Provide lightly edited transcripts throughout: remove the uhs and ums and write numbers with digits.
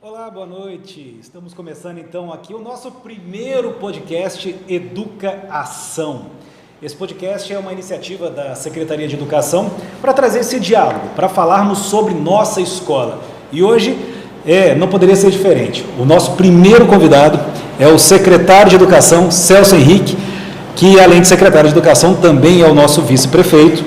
Olá, boa noite. Estamos começando então aqui o nosso primeiro podcast Educa Ação. Esse podcast é uma iniciativa da Secretaria de Educação para trazer esse diálogo, para falarmos sobre nossa escola. E hoje não poderia ser diferente. O nosso primeiro convidado é o secretário de Educação, Celso Henrique, que além de secretário de Educação também é o nosso vice-prefeito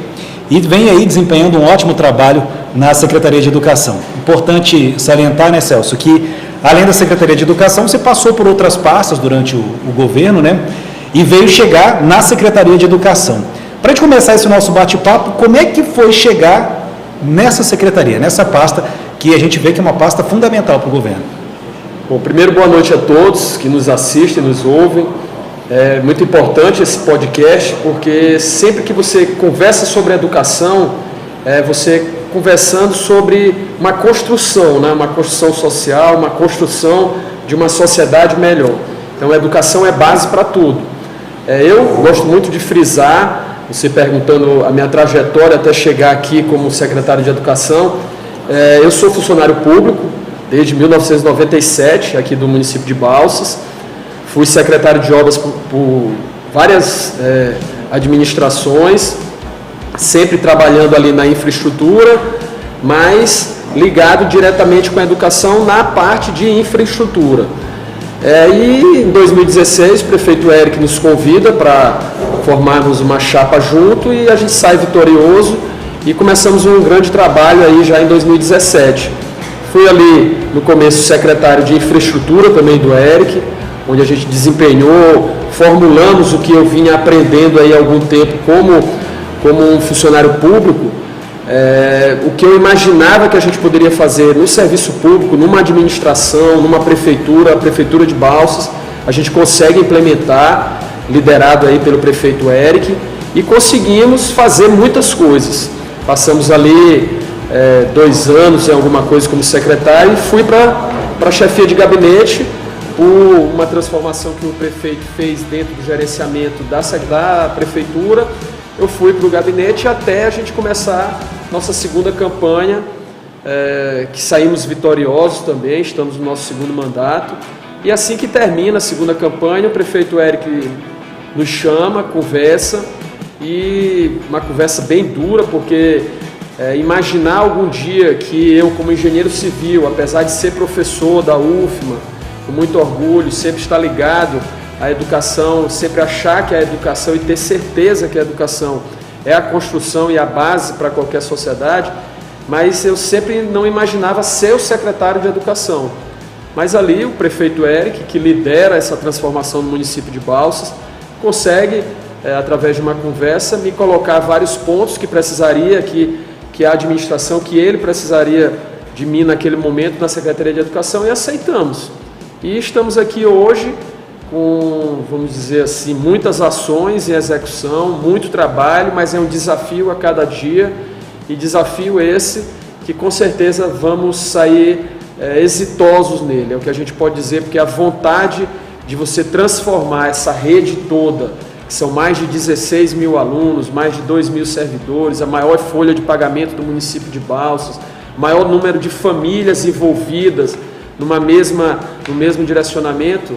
e vem aí desempenhando um ótimo trabalho na Secretaria de Educação. Importante salientar, né, Celso, que além da Secretaria de Educação, você passou por outras pastas durante o governo, né, e veio chegar na Secretaria de Educação. Para a gente começar esse nosso bate-papo, como é que foi chegar nessa secretaria, nessa pasta, que a gente vê que é uma pasta fundamental para o governo? Bom, primeiro, boa noite a todos que nos assistem, nos ouvem. É muito importante esse podcast, porque sempre que você conversa sobre educação, você conversando sobre uma construção, né? Uma construção social, uma construção de uma sociedade melhor. Então, a educação é base para tudo. Eu gosto muito de frisar, você perguntando a minha trajetória até chegar aqui como secretário de Educação, eu sou funcionário público desde 1997, aqui do município de Balsas. Fui secretário de obras por várias administrações, sempre trabalhando ali na infraestrutura, mas ligado diretamente com a educação na parte de infraestrutura. E em 2016 o prefeito Eric nos convida para formarmos uma chapa junto e a gente sai vitorioso e começamos um grande trabalho aí já em 2017. Fui ali no começo secretário de infraestrutura também do Eric, onde a gente desempenhou, formulamos o que eu vinha aprendendo aí há algum tempo como um funcionário público, o que eu imaginava que a gente poderia fazer no serviço público, numa administração, numa prefeitura, a Prefeitura de Balsas, a gente consegue implementar, liderado aí pelo prefeito Eric, e conseguimos fazer muitas coisas. Passamos ali 2 anos em alguma coisa como secretário e fui para a chefia de gabinete, por uma transformação que o prefeito fez dentro do gerenciamento da prefeitura. Eu fui para o gabinete até a gente começar nossa segunda campanha, que saímos vitoriosos também, estamos no nosso segundo mandato. E assim que termina a segunda campanha, o prefeito Eric nos chama, conversa, e uma conversa bem dura, porque imaginar algum dia que eu, como engenheiro civil, apesar de ser professor da UFMA, com muito orgulho, sempre estar ligado à educação, sempre achar que a educação e ter certeza que a educação é a construção e a base para qualquer sociedade, mas eu sempre não imaginava ser o secretário de Educação. Mas ali o prefeito Eric, que lidera essa transformação no município de Balsas, consegue, através de uma conversa, me colocar vários pontos que precisaria, que a administração, que ele precisaria de mim naquele momento na Secretaria de Educação, e aceitamos. E estamos aqui hoje com, vamos dizer assim, muitas ações em execução, muito trabalho, mas é um desafio a cada dia, e desafio esse que com certeza vamos sair exitosos nele, é o que a gente pode dizer, porque a vontade de você transformar essa rede toda, que são mais de 16 mil alunos, mais de 2 mil servidores, a maior folha de pagamento do município de Balsas, maior número de famílias envolvidas no mesmo direcionamento,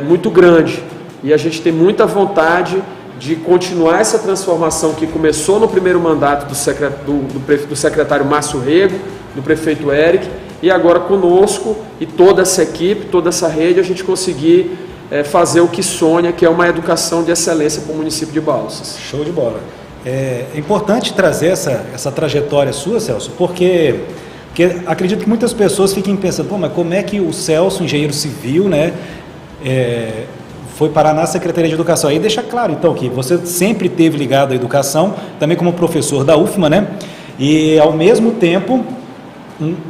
muito grande, e a gente tem muita vontade de continuar essa transformação que começou no primeiro mandato do secretário Márcio Rego, do prefeito Eric, e agora conosco e toda essa equipe, toda essa rede, a gente conseguir fazer o que sonha, que é uma educação de excelência para o município de Balsas. Show de bola. É importante trazer essa trajetória sua, Celso, porque acredito que muitas pessoas fiquem pensando, mas como é que o Celso, engenheiro civil, né, foi parar na Secretaria de Educação? Aí deixa claro, então, que você sempre esteve ligado à educação, também como professor da UFMA, né, e ao mesmo tempo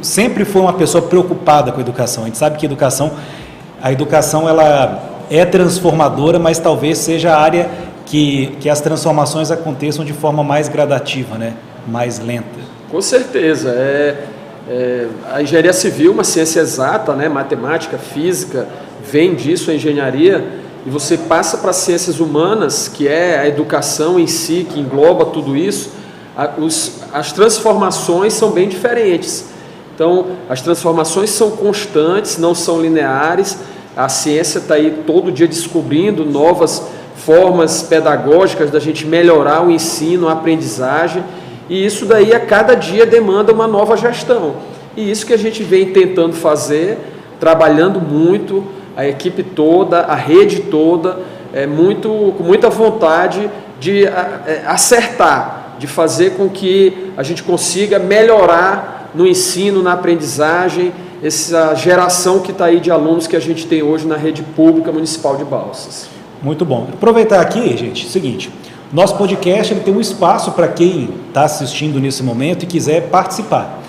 sempre foi uma pessoa preocupada com a educação. A gente sabe que a educação ela é transformadora, mas talvez seja a área que as transformações aconteçam de forma mais gradativa, né, mais lenta. Com certeza. A engenharia civil, uma ciência exata, né, matemática, física, vem disso a engenharia, e você passa para as ciências humanas, que é a educação em si, que engloba tudo isso, as transformações são bem diferentes. Então, as transformações são constantes, não são lineares. A ciência está aí todo dia descobrindo novas formas pedagógicas da gente melhorar o ensino, a aprendizagem, e isso daí a cada dia demanda uma nova gestão. E isso que a gente vem tentando fazer, trabalhando muito, a equipe toda, a rede toda, com muita vontade de acertar, de fazer com que a gente consiga melhorar no ensino, na aprendizagem, essa geração que está aí de alunos que a gente tem hoje na rede pública municipal de Balsas. Muito bom. Aproveitar aqui, gente, seguinte, nosso podcast ele tem um espaço para quem está assistindo nesse momento e quiser participar.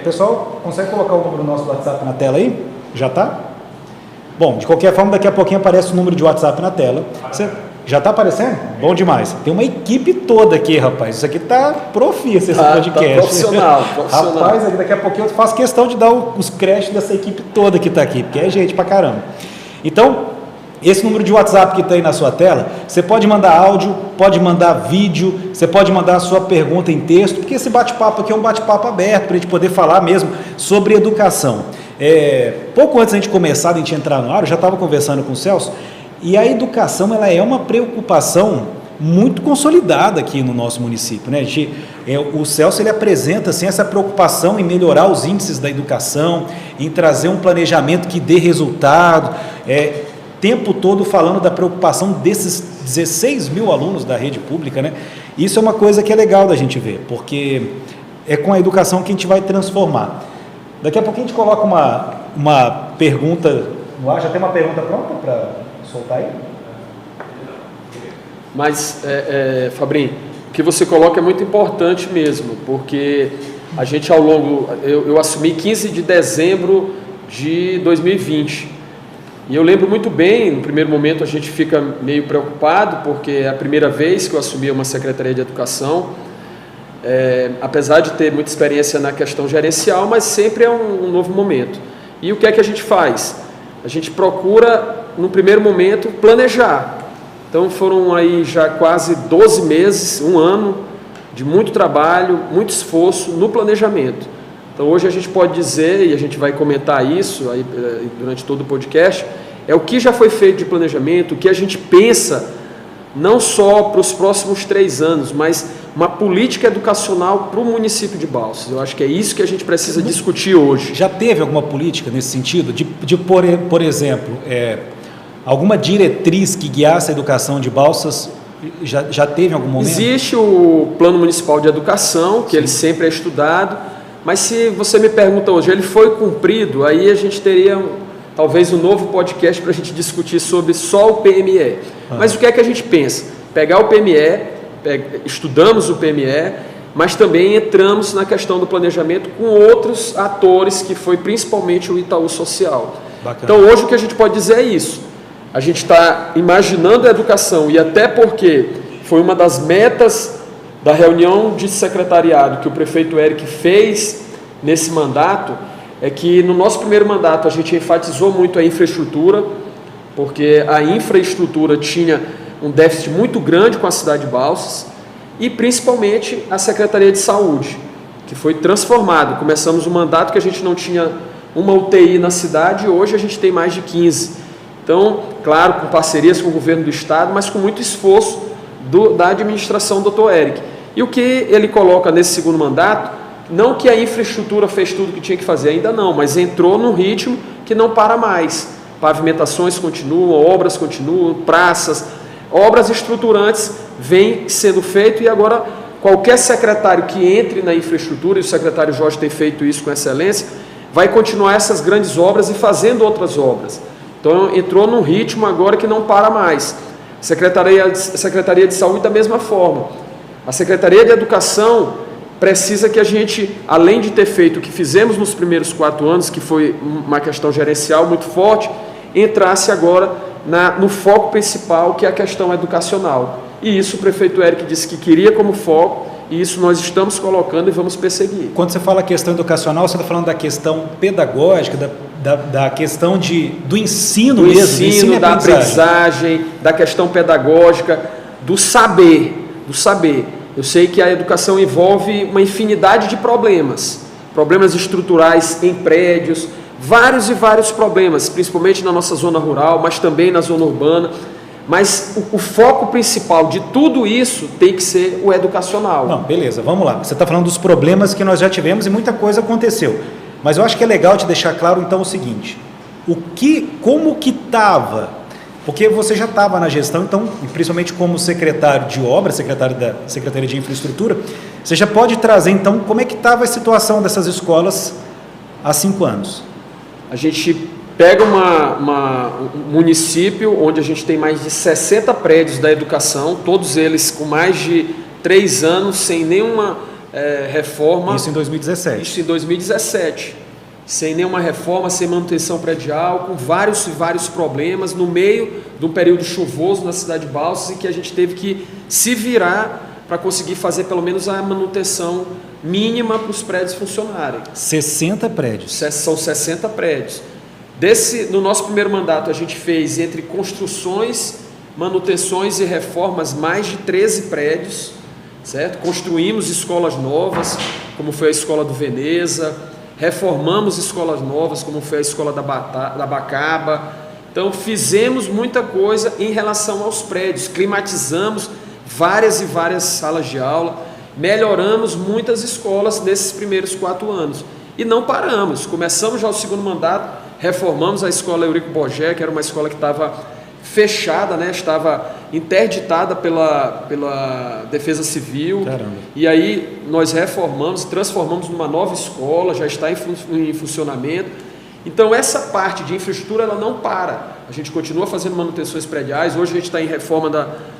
Pessoal, consegue colocar o número do nosso WhatsApp na tela aí? Já está? Bom, de qualquer forma, daqui a pouquinho aparece o número de WhatsApp na tela. Já está aparecendo? Bom demais. Tem uma equipe toda aqui, rapaz. Isso aqui está profício, esse podcast. Tá profissional. Rapaz, daqui a pouquinho eu faço questão de dar os créditos dessa equipe toda que está aqui, porque é gente pra caramba. Então, esse número de WhatsApp que está aí na sua tela, você pode mandar áudio, pode mandar vídeo, você pode mandar a sua pergunta em texto, porque esse bate-papo aqui é um bate-papo aberto para a gente poder falar mesmo sobre educação. Pouco antes da gente começar, a gente entrar no ar, eu já estava conversando com o Celso, e a educação ela é uma preocupação muito consolidada aqui no nosso município, né? O Celso ele apresenta assim, essa preocupação em melhorar os índices da educação, em trazer um planejamento que dê resultado, tempo todo falando da preocupação desses 16 mil alunos da rede pública, né? Isso é uma coisa que é legal da gente ver, porque é com a educação que a gente vai transformar. Daqui a pouquinho a gente coloca uma pergunta no ar. Já tem uma pergunta pronta para soltar aí? Mas, Fabrinho, o que você coloca é muito importante mesmo, porque a gente ao longo... Eu assumi 15 de dezembro de 2020, e eu lembro muito bem, no primeiro momento a gente fica meio preocupado, porque é a primeira vez que eu assumi uma Secretaria de Educação, apesar de ter muita experiência na questão gerencial, mas sempre é um novo momento. E o que é que a gente faz? A gente procura, no primeiro momento, planejar. Então foram aí já quase 12 meses, um ano, de muito trabalho, muito esforço no planejamento. Então hoje a gente pode dizer, e a gente vai comentar isso aí, durante todo o podcast, é o que já foi feito de planejamento, o que a gente pensa, não só para os próximos 3 anos, mas uma política educacional para o município de Balsas. Eu acho que é isso que a gente precisa discutir hoje. Já teve alguma política nesse sentido? Por exemplo, alguma diretriz que guiasse a educação de Balsas? Já teve em algum momento? Existe o Plano Municipal de Educação, que ele sempre é estudado, mas se você me pergunta hoje, ele foi cumprido? Aí a gente teria talvez um novo podcast para a gente discutir sobre só o PME. Mas o que é que a gente pensa? Pegar o PME, estudamos o PME, mas também entramos na questão do planejamento com outros atores, que foi principalmente o Itaú Social. Bacana. Então hoje o que a gente pode dizer é isso. A gente está imaginando a educação, e até porque foi uma das metas da reunião de secretariado que o prefeito Eric fez nesse mandato, é que no nosso primeiro mandato a gente enfatizou muito a infraestrutura, porque a infraestrutura tinha um déficit muito grande com a cidade de Balsas, e principalmente a Secretaria de Saúde, que foi transformada. Começamos um mandato que a gente não tinha uma UTI na cidade, e hoje a gente tem mais de 15. Então, claro, com parcerias com o governo do estado, mas com muito esforço da administração do Dr. Eric. E o que ele coloca nesse segundo mandato, não que a infraestrutura fez tudo o que tinha que fazer, ainda não, mas entrou num ritmo que não para mais. Pavimentações continuam, obras continuam, praças, obras estruturantes vêm sendo feitas, e agora qualquer secretário que entre na infraestrutura, e o secretário Jorge tem feito isso com excelência, vai continuar essas grandes obras e fazendo outras obras. Então entrou num ritmo agora que não para mais. Secretaria de Saúde da mesma forma. A Secretaria de Educação precisa que a gente, além de ter feito o que fizemos nos primeiros 4 anos, que foi uma questão gerencial muito forte, entrasse agora no foco principal, que é a questão educacional. E isso o prefeito Eric disse que queria como foco, e isso nós estamos colocando e vamos perseguir. Quando você fala questão educacional, você está falando da questão pedagógica, da questão do ensino mesmo? Do ensino, da aprendizagem, da questão pedagógica, do saber. Eu sei que a educação envolve uma infinidade de problemas problemas estruturais em prédios, vários e vários problemas, principalmente na nossa zona rural, mas também na zona urbana. Mas o foco principal de tudo isso tem que ser o educacional. Não, beleza, vamos lá. Você está falando dos problemas que nós já tivemos e muita coisa aconteceu. Mas eu acho que é legal te deixar claro então o seguinte, como que estava, porque você já estava na gestão, então, principalmente como secretário de obras, secretário da Secretaria de Infraestrutura, você já pode trazer então como é que estava a situação dessas escolas há 5 anos. A gente pega um município onde a gente tem mais de 60 prédios da educação, todos eles com mais de 3 anos, sem nenhuma reforma. Isso em 2017. Isso em 2017. Sem nenhuma reforma, sem manutenção predial, com vários e vários problemas, no meio de um período chuvoso na cidade de Balsas, em que a gente teve que se virar para conseguir fazer pelo menos a manutenção mínima para os prédios funcionarem. 60 prédios. São 60 prédios. No nosso primeiro mandato, a gente fez entre construções, manutenções e reformas mais de 13 prédios, certo? Construímos escolas novas, como foi a Escola do Veneza, reformamos escolas novas, como foi a Escola da Bacaba. Então, fizemos muita coisa em relação aos prédios, climatizamos várias e várias salas de aula, melhoramos muitas escolas nesses primeiros 4 anos. E não paramos, começamos já o segundo mandato, reformamos a escola Eurico Bogé, que era uma escola que estava fechada, né? Estava interditada pela Defesa Civil. Caramba. E aí nós reformamos, transformamos numa nova escola, já está em funcionamento. Então essa parte de infraestrutura ela não para, a gente continua fazendo manutenções prediais. Hoje a gente está em reforma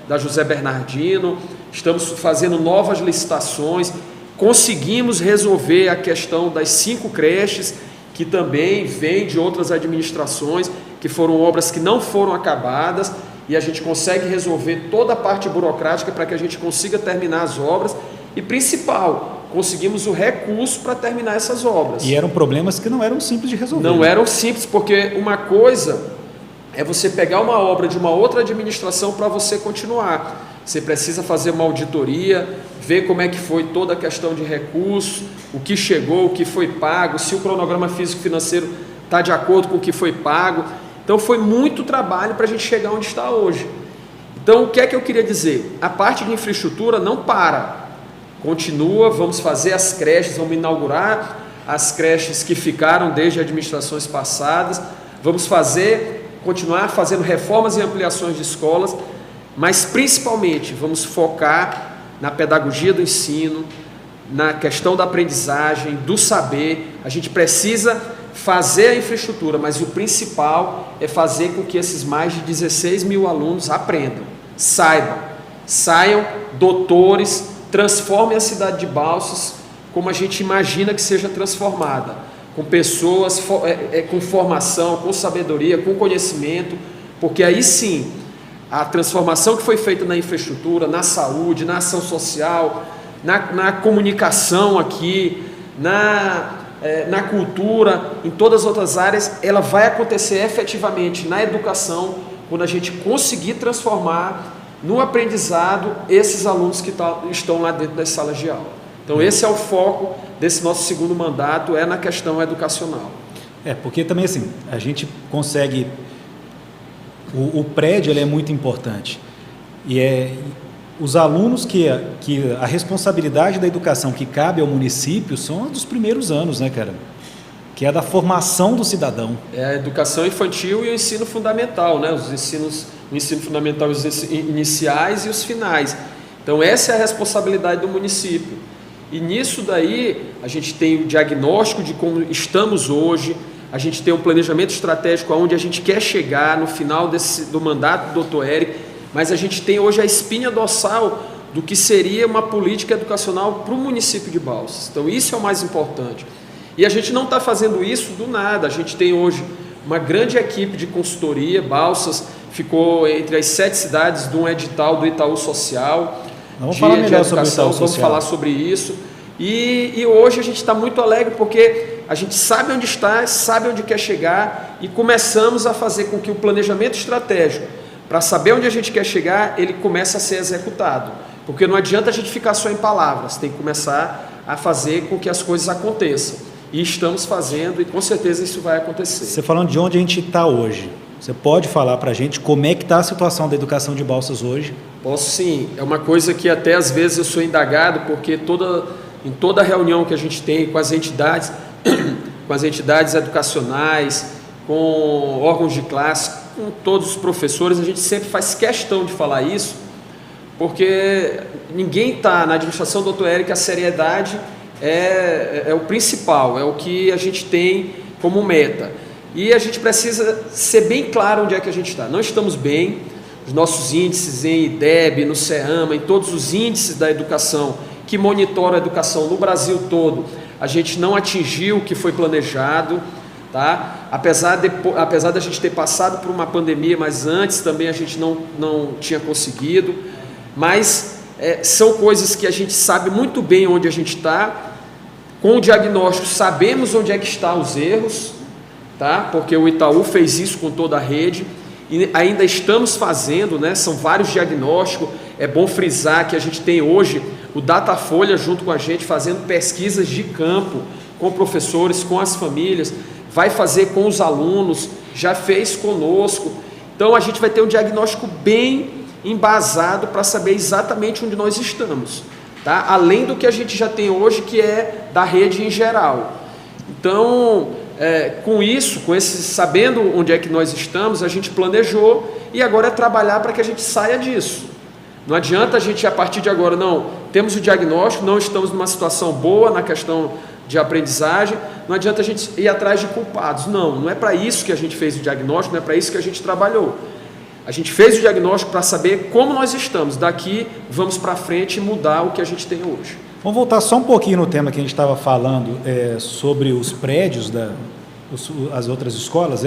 da José Bernardino, estamos fazendo novas licitações, conseguimos resolver a questão das 5 creches, que também vem de outras administrações, que foram obras que não foram acabadas, e a gente consegue resolver toda a parte burocrática para que a gente consiga terminar as obras, e principal, conseguimos o recurso para terminar essas obras. E eram problemas que não eram simples de resolver. Não eram simples, porque uma coisa é você pegar uma obra de uma outra administração para você continuar. Você precisa fazer uma auditoria, ver como é que foi toda a questão de recursos, o que chegou, o que foi pago, se o cronograma físico-financeiro está de acordo com o que foi pago. Então foi muito trabalho para a gente chegar onde está hoje. Então o que é que eu queria dizer? A parte de infraestrutura não para, continua, vamos fazer as creches, vamos inaugurar as creches que ficaram desde administrações passadas, vamos continuar fazendo reformas e ampliações de escolas, mas principalmente vamos focar na pedagogia do ensino, na questão da aprendizagem, do saber. A gente precisa fazer a infraestrutura, mas o principal é fazer com que esses mais de 16 mil alunos aprendam, saiam doutores, transformem a cidade de Balsas como a gente imagina que seja transformada, com pessoas com formação, com sabedoria, com conhecimento, porque aí sim, a transformação que foi feita na infraestrutura, na saúde, na ação social, na comunicação aqui, na cultura, em todas as outras áreas, ela vai acontecer efetivamente na educação, quando a gente conseguir transformar no aprendizado esses alunos que estão lá dentro das salas de aula. Então esse é o foco desse nosso segundo mandato, na questão educacional. Porque também assim, a gente consegue... O prédio ele é muito importante e os alunos que a responsabilidade da educação que cabe ao município são dos primeiros anos, né, cara? Que é da formação do cidadão. É a educação infantil e o ensino fundamental, né? O ensino fundamental, os iniciais e os finais. Então essa é a responsabilidade do município. E nisso daí a gente tem o diagnóstico de como estamos hoje. A gente tem um planejamento estratégico aonde a gente quer chegar no final do mandato do Dr. Éric, mas a gente tem hoje a espinha dorsal do que seria uma política educacional para o município de Balsas. Então isso é o mais importante. E a gente não está fazendo isso do nada, a gente tem hoje uma grande equipe de consultoria. Balsas ficou entre as 7 cidades de um edital do Itaú Social. Vamos falar melhor sobre o Itaú Social. Vamos falar sobre isso. E hoje a gente está muito alegre porque a gente sabe onde está, sabe onde quer chegar e começamos a fazer com que o planejamento estratégico, para saber onde a gente quer chegar, ele comece a ser executado. Porque não adianta a gente ficar só em palavras, tem que começar a fazer com que as coisas aconteçam. e estamos fazendo, e com certeza isso vai acontecer. Você falando de onde a gente está hoje, você pode falar para a gente como é que está a situação da educação de Balsas hoje? Posso sim, é uma coisa que até às vezes eu sou indagado, porque em toda reunião que a gente tem com as entidades, com as entidades educacionais, com órgãos de classe, com todos os professores, a gente sempre faz questão de falar isso, porque ninguém está na administração do Dr. Eric, a seriedade é o principal, é o que a gente tem como meta. E a gente precisa ser bem claro onde é que a gente está. Não estamos bem, os nossos índices em IDEB, no CEAMA, em todos os índices da educação que monitoram a educação no Brasil todo, a gente não atingiu o que foi planejado, tá? Apesar da gente ter passado por uma pandemia, mas antes também a gente não tinha conseguido, mas são coisas que a gente sabe muito bem onde a gente está. Com o diagnóstico sabemos onde é que estão os erros, tá? Porque o Itaú fez isso com toda a rede e ainda estamos fazendo, né? São vários diagnósticos. É bom frisar que a gente tem hoje o Datafolha junto com a gente fazendo pesquisas de campo com professores, com as famílias, vai fazer com os alunos, já fez conosco. Então a gente vai ter um diagnóstico bem embasado para saber exatamente onde nós estamos, tá? Além do que a gente já tem hoje, que é da rede em geral. Então, com isso, sabendo onde é que nós estamos, a gente planejou e agora é trabalhar para que a gente saia disso. Não adianta a gente, a partir de agora, não, temos o diagnóstico, não estamos numa situação boa na questão de aprendizagem, não adianta a gente ir atrás de culpados. Não é para isso que a gente fez o diagnóstico, não é para isso que a gente trabalhou. A gente fez o diagnóstico para saber como nós estamos. Daqui, vamos para frente e mudar o que a gente tem hoje. Vamos voltar só um pouquinho no tema que a gente estava falando sobre os prédios as outras escolas.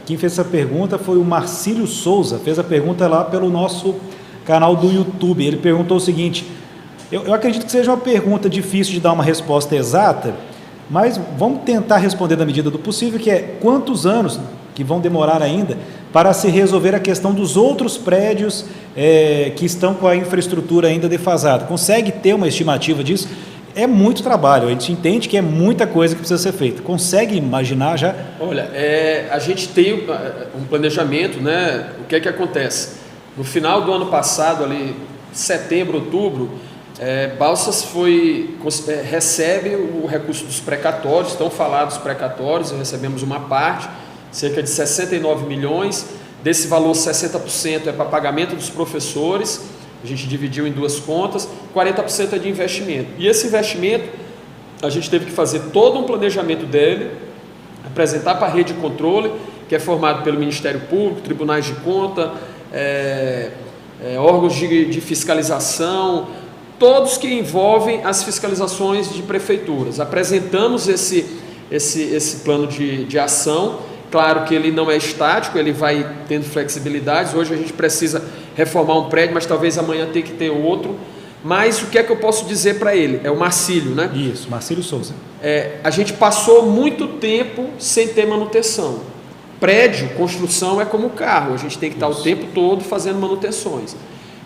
Quem fez essa pergunta foi o Marcílio Souza, fez a pergunta lá pelo nosso canal do YouTube. Ele perguntou o seguinte, eu acredito que seja uma pergunta difícil de dar uma resposta exata, mas vamos tentar responder da medida do possível, que é quantos anos que vão demorar ainda para se resolver a questão dos outros prédios que estão com a infraestrutura ainda defasada. Consegue ter uma estimativa disso? É muito trabalho, a gente entende que é muita coisa que precisa ser feita. Consegue imaginar já? Olha, a gente tem um planejamento, né? O que é que acontece? No final do ano passado, ali, setembro, outubro, Balsas recebe o recurso dos precatórios, estão falados precatórios, recebemos uma parte, cerca de 69 milhões, desse valor 60% é para pagamento dos professores, a gente dividiu em duas contas, 40% é de investimento. E esse investimento, a gente teve que fazer todo um planejamento dele, apresentar para a rede de controle, que é formado pelo Ministério Público, tribunais de conta, órgãos de fiscalização, todos que envolvem as fiscalizações de prefeituras. Apresentamos esse plano de ação. Claro que ele não é estático, ele vai tendo flexibilidades. Hoje a gente precisa reformar um prédio, mas talvez amanhã tenha que ter outro. Mas o que é que eu posso dizer para ele? É o Marcílio, né? Isso, Marcílio Souza. A gente passou muito tempo sem ter manutenção. Prédio, construção é como carro, a gente tem que estar o tempo todo fazendo manutenções.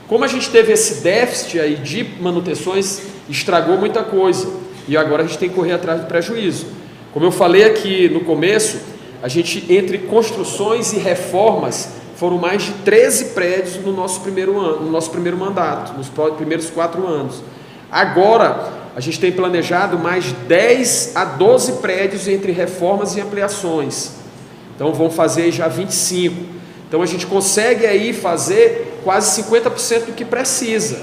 Como a gente teve esse déficit aí de manutenções, estragou muita coisa. E agora a gente tem que correr atrás do prejuízo. Como eu falei aqui no começo, a gente, entre construções e reformas, foram mais de 13 prédios no nosso primeiro ano, no nosso primeiro mandato, nos primeiros 4 anos. Agora, a gente tem planejado mais 10 a 12 prédios entre reformas e ampliações. Então, vão fazer já 25. Então, a gente consegue aí fazer quase 50% do que precisa.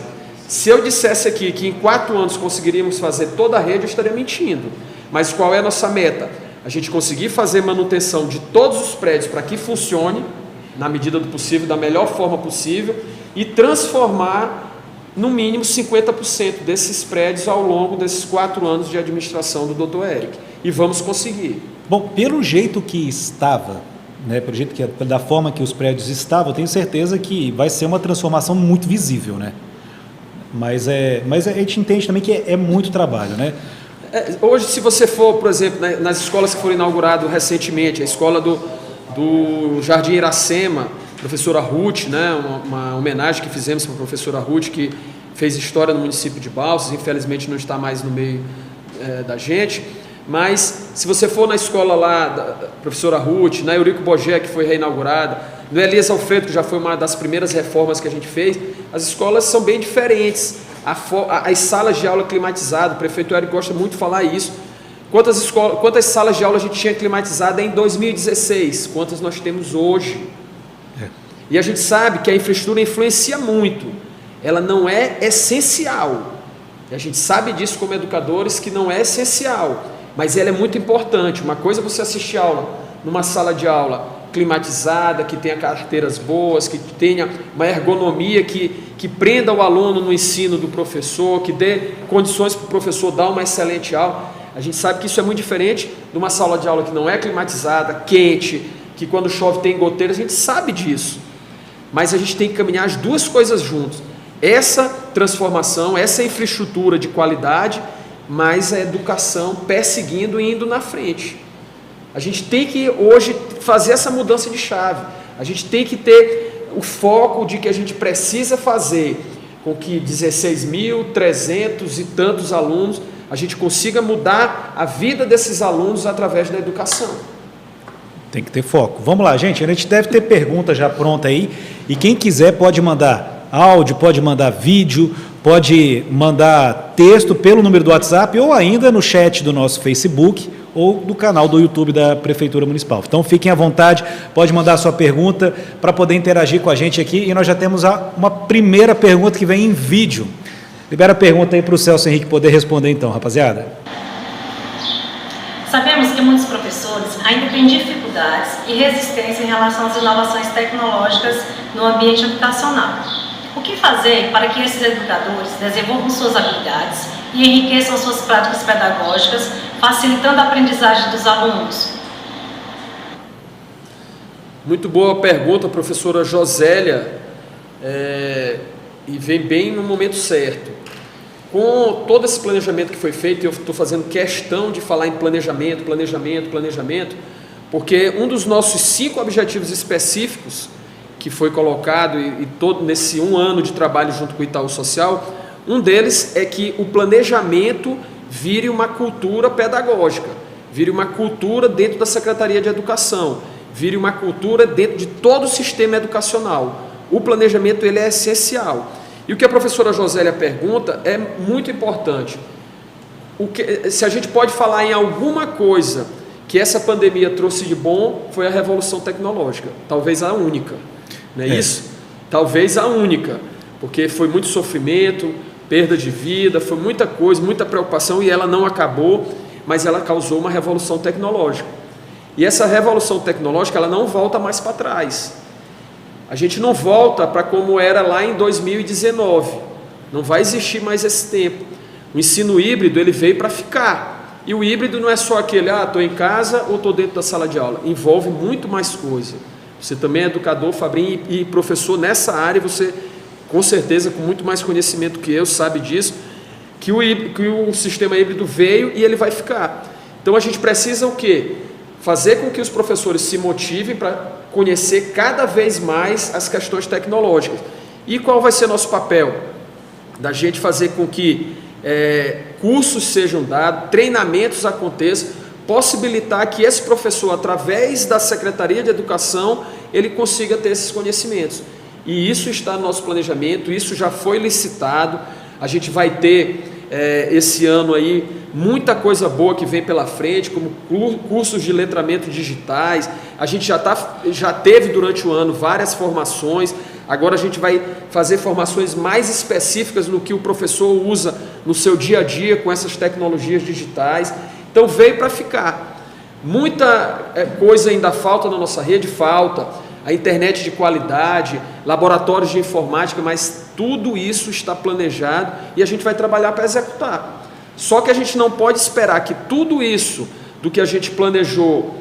Se eu dissesse aqui que em 4 anos conseguiríamos fazer toda a rede, eu estaria mentindo. Mas qual é a nossa meta? A gente conseguir fazer manutenção de todos os prédios para que funcione, na medida do possível, da melhor forma possível, e transformar, no mínimo, 50% desses prédios ao longo desses 4 anos de administração do Dr. Eric. E vamos conseguir. Bom, pelo jeito que estava, né, da forma que os prédios estavam, eu tenho certeza que vai ser uma transformação muito visível, né? Mas a gente entende também que é muito trabalho, né? Hoje, se você for, por exemplo, nas escolas que foram inauguradas recentemente, a escola do Jardim Iracema, professora Ruth, né, uma homenagem que fizemos para a professora Ruth, que fez história no município de Balsas, infelizmente não está mais no meio da gente, mas se você for na escola lá da professora Ruth, na Eurico Bogé, que foi reinaugurada, no Elias Alfredo, que já foi uma das primeiras reformas que a gente fez, as escolas são bem diferentes, as salas de aula climatizadas, o prefeito Eric gosta muito de falar isso. Quantas salas de aula a gente tinha climatizada em 2016, quantas nós temos hoje? E a gente sabe que a infraestrutura influencia muito, ela não é essencial, e a gente sabe disso como educadores, que não é essencial, mas ela é muito importante. Uma coisa é você assistir aula numa sala de aula climatizada, que tenha carteiras boas, que tenha uma ergonomia que prenda o aluno no ensino do professor, que dê condições para o professor dar uma excelente aula. A gente sabe que isso é muito diferente de uma sala de aula que não é climatizada, quente, que quando chove tem goteira, a gente sabe disso. Mas a gente tem que caminhar as duas coisas juntas. Essa transformação, essa infraestrutura de qualidade, mas a educação perseguindo e indo na frente. A gente tem que hoje fazer essa mudança de chave. A gente tem que ter o foco de que a gente precisa fazer com que 16.300 e tantos alunos, a gente consiga mudar a vida desses alunos através da educação. Tem que ter foco. Vamos lá, gente. A gente deve ter pergunta já pronta aí. E quem quiser pode mandar áudio, pode mandar vídeo, pode mandar texto pelo número do WhatsApp ou ainda no chat do nosso Facebook ou do canal do YouTube da Prefeitura Municipal. Então fiquem à vontade, pode mandar a sua pergunta para poder interagir com a gente aqui. E nós já temos uma primeira pergunta que vem em vídeo. Libera a pergunta aí para o Celso Henrique poder responder então, rapaziada. Sabemos que muitos professores ainda têm dificuldades e resistência em relação às inovações tecnológicas no ambiente habitacional. O que fazer para que esses educadores desenvolvam suas habilidades e enriqueçam suas práticas pedagógicas, facilitando a aprendizagem dos alunos? Muito boa pergunta, professora Josélia, e vem bem no momento certo. Com todo esse planejamento que foi feito, eu estou fazendo questão de falar em planejamento, porque um dos nossos 5 objetivos específicos que foi colocado e todo nesse 1 ano de trabalho junto com o Itaú Social, um deles é que o planejamento vire uma cultura pedagógica, vire uma cultura dentro da Secretaria de Educação, vire uma cultura dentro de todo o sistema educacional. O planejamento ele é essencial. E o que a professora Josélia pergunta é muito importante. Se a gente pode falar em alguma coisa que essa pandemia trouxe de bom, foi a revolução tecnológica, talvez a única, não é isso? Talvez a única, porque foi muito sofrimento, perda de vida, foi muita coisa, muita preocupação, e ela não acabou, mas ela causou uma revolução tecnológica. E essa revolução tecnológica, ela não volta mais para trás. A gente não volta para como era lá em 2019, não vai existir mais esse tempo. O ensino híbrido ele veio para ficar, e o híbrido não é só aquele, estou em casa ou estou dentro da sala de aula, envolve muito mais coisa. Você também é educador, Fabrinho, e professor nessa área, você com certeza com muito mais conhecimento que eu sabe disso, que o sistema híbrido veio e ele vai ficar. Então a gente precisa o quê? Fazer com que os professores se motivem para conhecer cada vez mais as questões tecnológicas. E qual vai ser nosso papel? Da gente fazer com que cursos sejam dados, treinamentos aconteçam, possibilitar que esse professor, através da Secretaria de Educação, ele consiga ter esses conhecimentos. E isso está no nosso planejamento, isso já foi licitado, a gente vai ter esse ano aí muita coisa boa que vem pela frente, como cursos de letramento digitais. A gente já teve durante o ano várias formações, agora a gente vai fazer formações mais específicas no que o professor usa no seu dia a dia com essas tecnologias digitais. Então veio para ficar. Muita coisa ainda falta na nossa rede, falta a internet de qualidade, laboratórios de informática, mas tudo isso está planejado e a gente vai trabalhar para executar. Só que a gente não pode esperar que tudo isso do que a gente planejou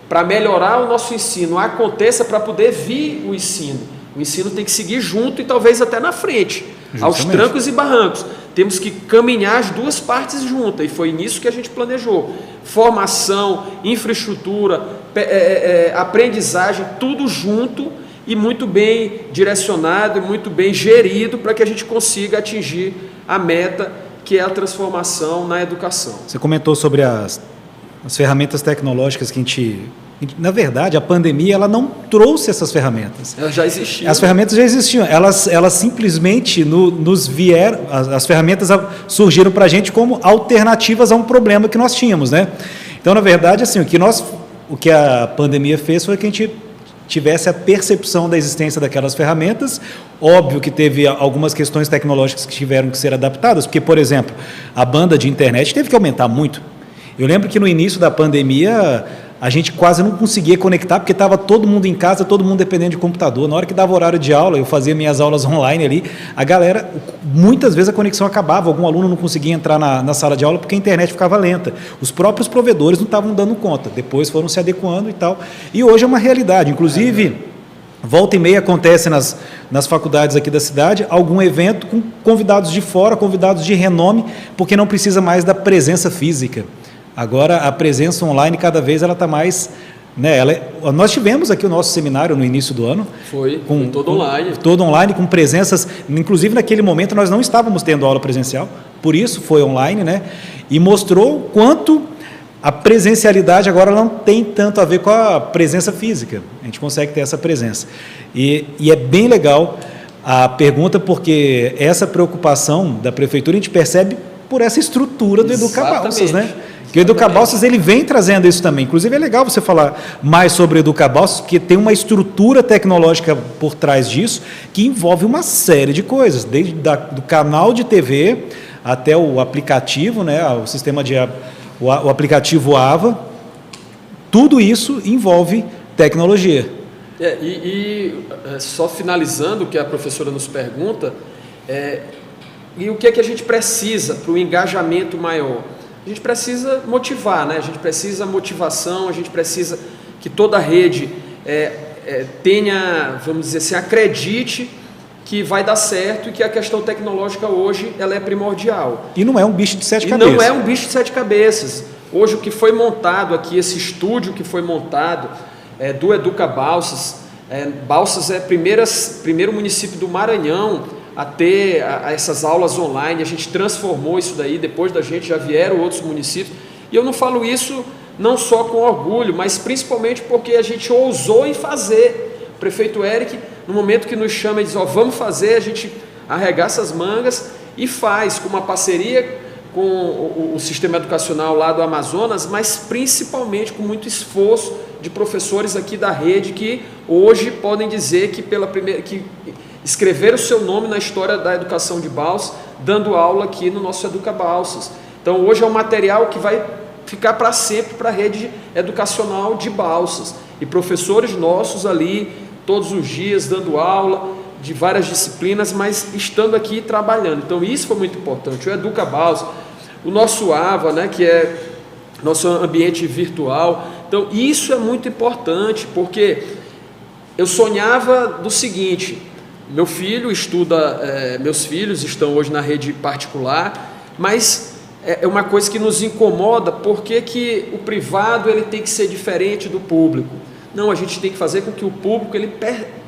para melhorar o nosso ensino aconteça para poder vir o ensino. O ensino tem que seguir junto e talvez até na frente, justamente, aos trancos e barrancos. Temos que caminhar as duas partes juntas, e foi nisso que a gente planejou. Formação, infraestrutura, aprendizagem, tudo junto e muito bem direcionado e muito bem gerido para que a gente consiga atingir a meta, que é a transformação na educação. Você comentou sobre As ferramentas tecnológicas que a gente... Na verdade, a pandemia ela não trouxe essas ferramentas. Elas já existiam. As ferramentas já existiam. Elas simplesmente nos vieram... As ferramentas surgiram para a gente como alternativas a um problema que nós tínhamos, né? Então, na verdade, assim, o que a pandemia fez foi que a gente tivesse a percepção da existência daquelas ferramentas. Óbvio que teve algumas questões tecnológicas que tiveram que ser adaptadas, porque, por exemplo, a banda de internet teve que aumentar muito. Eu lembro que no início da pandemia a gente quase não conseguia conectar, porque estava todo mundo em casa, todo mundo dependendo de computador. Na hora que dava horário de aula, eu fazia minhas aulas online ali, a galera, muitas vezes a conexão acabava, algum aluno não conseguia entrar na sala de aula porque a internet ficava lenta. Os próprios provedores não estavam dando conta, depois foram se adequando e tal. E hoje é uma realidade, inclusive, volta e meia acontece nas faculdades aqui da cidade, algum evento com convidados de fora, convidados de renome, porque não precisa mais da presença física. Agora, a presença online, cada vez, ela está mais... Né, nós tivemos aqui o nosso seminário no início do ano. Foi todo online. Todo online, com presenças... Inclusive, naquele momento, nós não estávamos tendo aula presencial, por isso foi online, né? E mostrou quanto a presencialidade agora não tem tanto a ver com a presença física. A gente consegue ter essa presença. E é bem legal a pergunta, porque essa preocupação da prefeitura a gente percebe por essa estrutura do Educabalsas, né? Que o Educabalsas ele vem trazendo isso também. Inclusive é legal você falar mais sobre o Educabalsas, porque tem uma estrutura tecnológica por trás disso que envolve uma série de coisas, desde do canal de TV até o aplicativo, né, o sistema o aplicativo AVA. Tudo isso envolve tecnologia. Só finalizando o que a professora nos pergunta, e o que é que a gente precisa para o engajamento maior? A gente precisa motivar, né? A gente precisa motivação, a gente precisa que toda a rede tenha, vamos dizer assim, acredite que vai dar certo e que a questão tecnológica hoje ela é primordial. E não é um bicho de sete cabeças. Não é um bicho de sete cabeças. Hoje o que foi montado aqui, esse estúdio que foi montado do Educabalsas, Balsas é o primeiro município do Maranhão a ter essas aulas online. A gente transformou isso daí, depois da gente já vieram outros municípios, e eu não falo isso não só com orgulho, mas principalmente porque a gente ousou em fazer. O prefeito Eric, no momento que nos chama e diz, vamos fazer, a gente arregaça as mangas e faz, com uma parceria com o sistema educacional lá do Amazonas, mas principalmente com muito esforço de professores aqui da rede, que hoje podem dizer que que escrever o seu nome na história da educação de Balsas, dando aula aqui no nosso Educabalsas. Então, hoje é um material que vai ficar para sempre para a rede educacional de Balsas. E professores nossos ali, todos os dias, dando aula de várias disciplinas, mas estando aqui trabalhando. Então, isso foi muito importante. O Educabalsas, o nosso AVA, né, que é nosso ambiente virtual. Então, isso é muito importante, porque eu sonhava do seguinte... Meu filho estuda, meus filhos estão hoje na rede particular, mas é uma coisa que nos incomoda, porque que o privado ele tem que ser diferente do público. Não, a gente tem que fazer com que o público,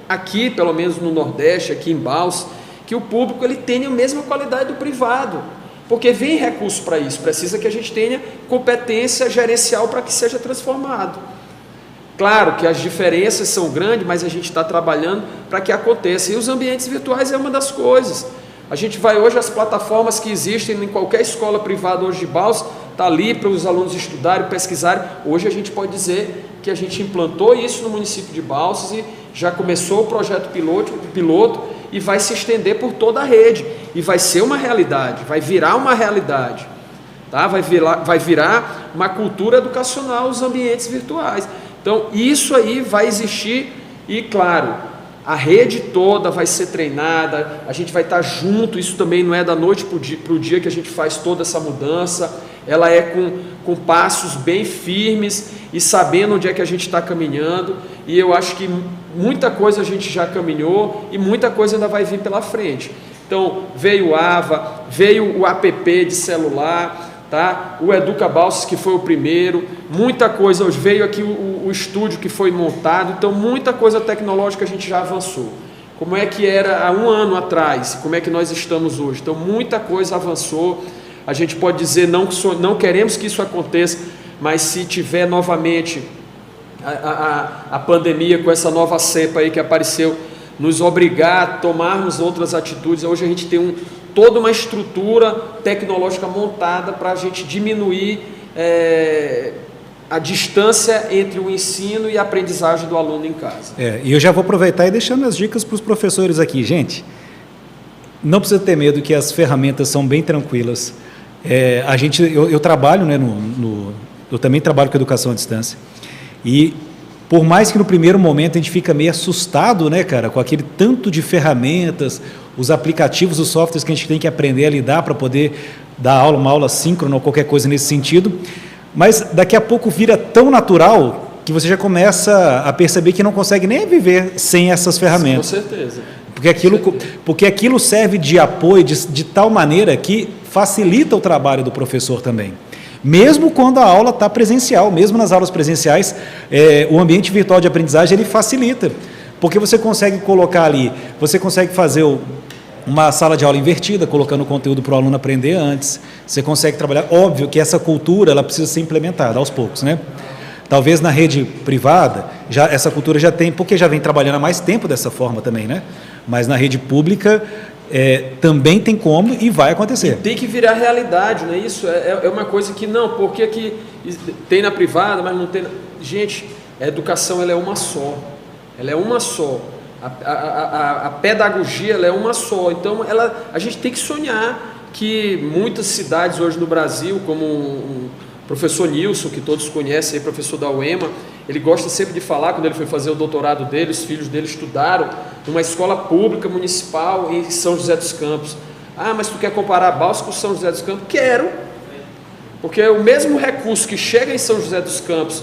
aqui pelo menos no Nordeste, aqui em Balsas, que o público ele tenha a mesma qualidade do privado, porque vem recurso para isso, precisa que a gente tenha competência gerencial para que seja transformado. Claro que as diferenças são grandes, mas a gente está trabalhando para que aconteça. E os ambientes virtuais é uma das coisas. A gente vai hoje, as plataformas que existem em qualquer escola privada hoje de Balsas, está ali para os alunos estudarem, pesquisarem. Hoje a gente pode dizer que a gente implantou isso no município de Balsas e já começou o projeto piloto e vai se estender por toda a rede. E vai ser uma realidade, vai virar uma realidade. Tá? Vai virar uma cultura educacional os ambientes virtuais. Então, isso aí vai existir e, claro, a rede toda vai ser treinada, a gente vai estar junto, isso também não é da noite para o dia que a gente faz toda essa mudança, ela é com passos bem firmes e sabendo onde é que a gente está caminhando, e eu acho que muita coisa a gente já caminhou e muita coisa ainda vai vir pela frente. Então, veio o AVA, veio o app de celular, tá? O Educabalsas, que foi o primeiro, muita coisa, hoje veio aqui o estúdio que foi montado, então muita coisa tecnológica a gente já avançou. Como é que era há um ano atrás, como é que nós estamos hoje? Então muita coisa avançou, a gente pode dizer, não queremos que isso aconteça mas se tiver novamente a pandemia com essa nova cepa aí que apareceu, nos obrigar a tomarmos outras atitudes, hoje a gente tem toda uma estrutura tecnológica montada para a gente diminuir a distância entre o ensino e a aprendizagem do aluno em casa. E eu já vou aproveitar e deixando as dicas para os professores aqui. Gente, não precisa ter medo que as ferramentas são bem tranquilas. Eu trabalho, né, eu também trabalho com educação à distância. E por mais que no primeiro momento a gente fica meio assustado, né, cara, com aquele tanto de ferramentas, os aplicativos, os softwares que a gente tem que aprender a lidar para poder dar aula, uma aula síncrona ou qualquer coisa nesse sentido, mas daqui a pouco vira tão natural que você já começa a perceber que não consegue nem viver sem essas ferramentas. Com certeza. Porque aquilo serve de apoio de tal maneira que facilita o trabalho do professor também. Mesmo quando a aula está presencial, mesmo nas aulas presenciais, o ambiente virtual de aprendizagem ele facilita, porque você consegue colocar ali, você consegue fazer uma sala de aula invertida, colocando o conteúdo para o aluno aprender antes, você consegue trabalhar, óbvio que essa cultura ela precisa ser implementada aos poucos, né? Talvez na rede privada, essa cultura já tem, porque já vem trabalhando há mais tempo dessa forma também, né? Mas na rede pública também tem como e vai acontecer. E tem que virar realidade, não é isso? É uma coisa que não, porque que tem na privada, mas não tem... Gente, a educação ela é uma só. Ela é uma só. A pedagogia ela é uma só. Então a gente tem que sonhar que muitas cidades hoje no Brasil, como o professor Nilson, que todos conhecem, aí, professor da UEMA, ele gosta sempre de falar, quando ele foi fazer o doutorado dele, os filhos dele estudaram numa escola pública municipal em São José dos Campos. Ah, mas tu quer comparar a Balsas com São José dos Campos? Quero, porque o mesmo recurso que chega em São José dos Campos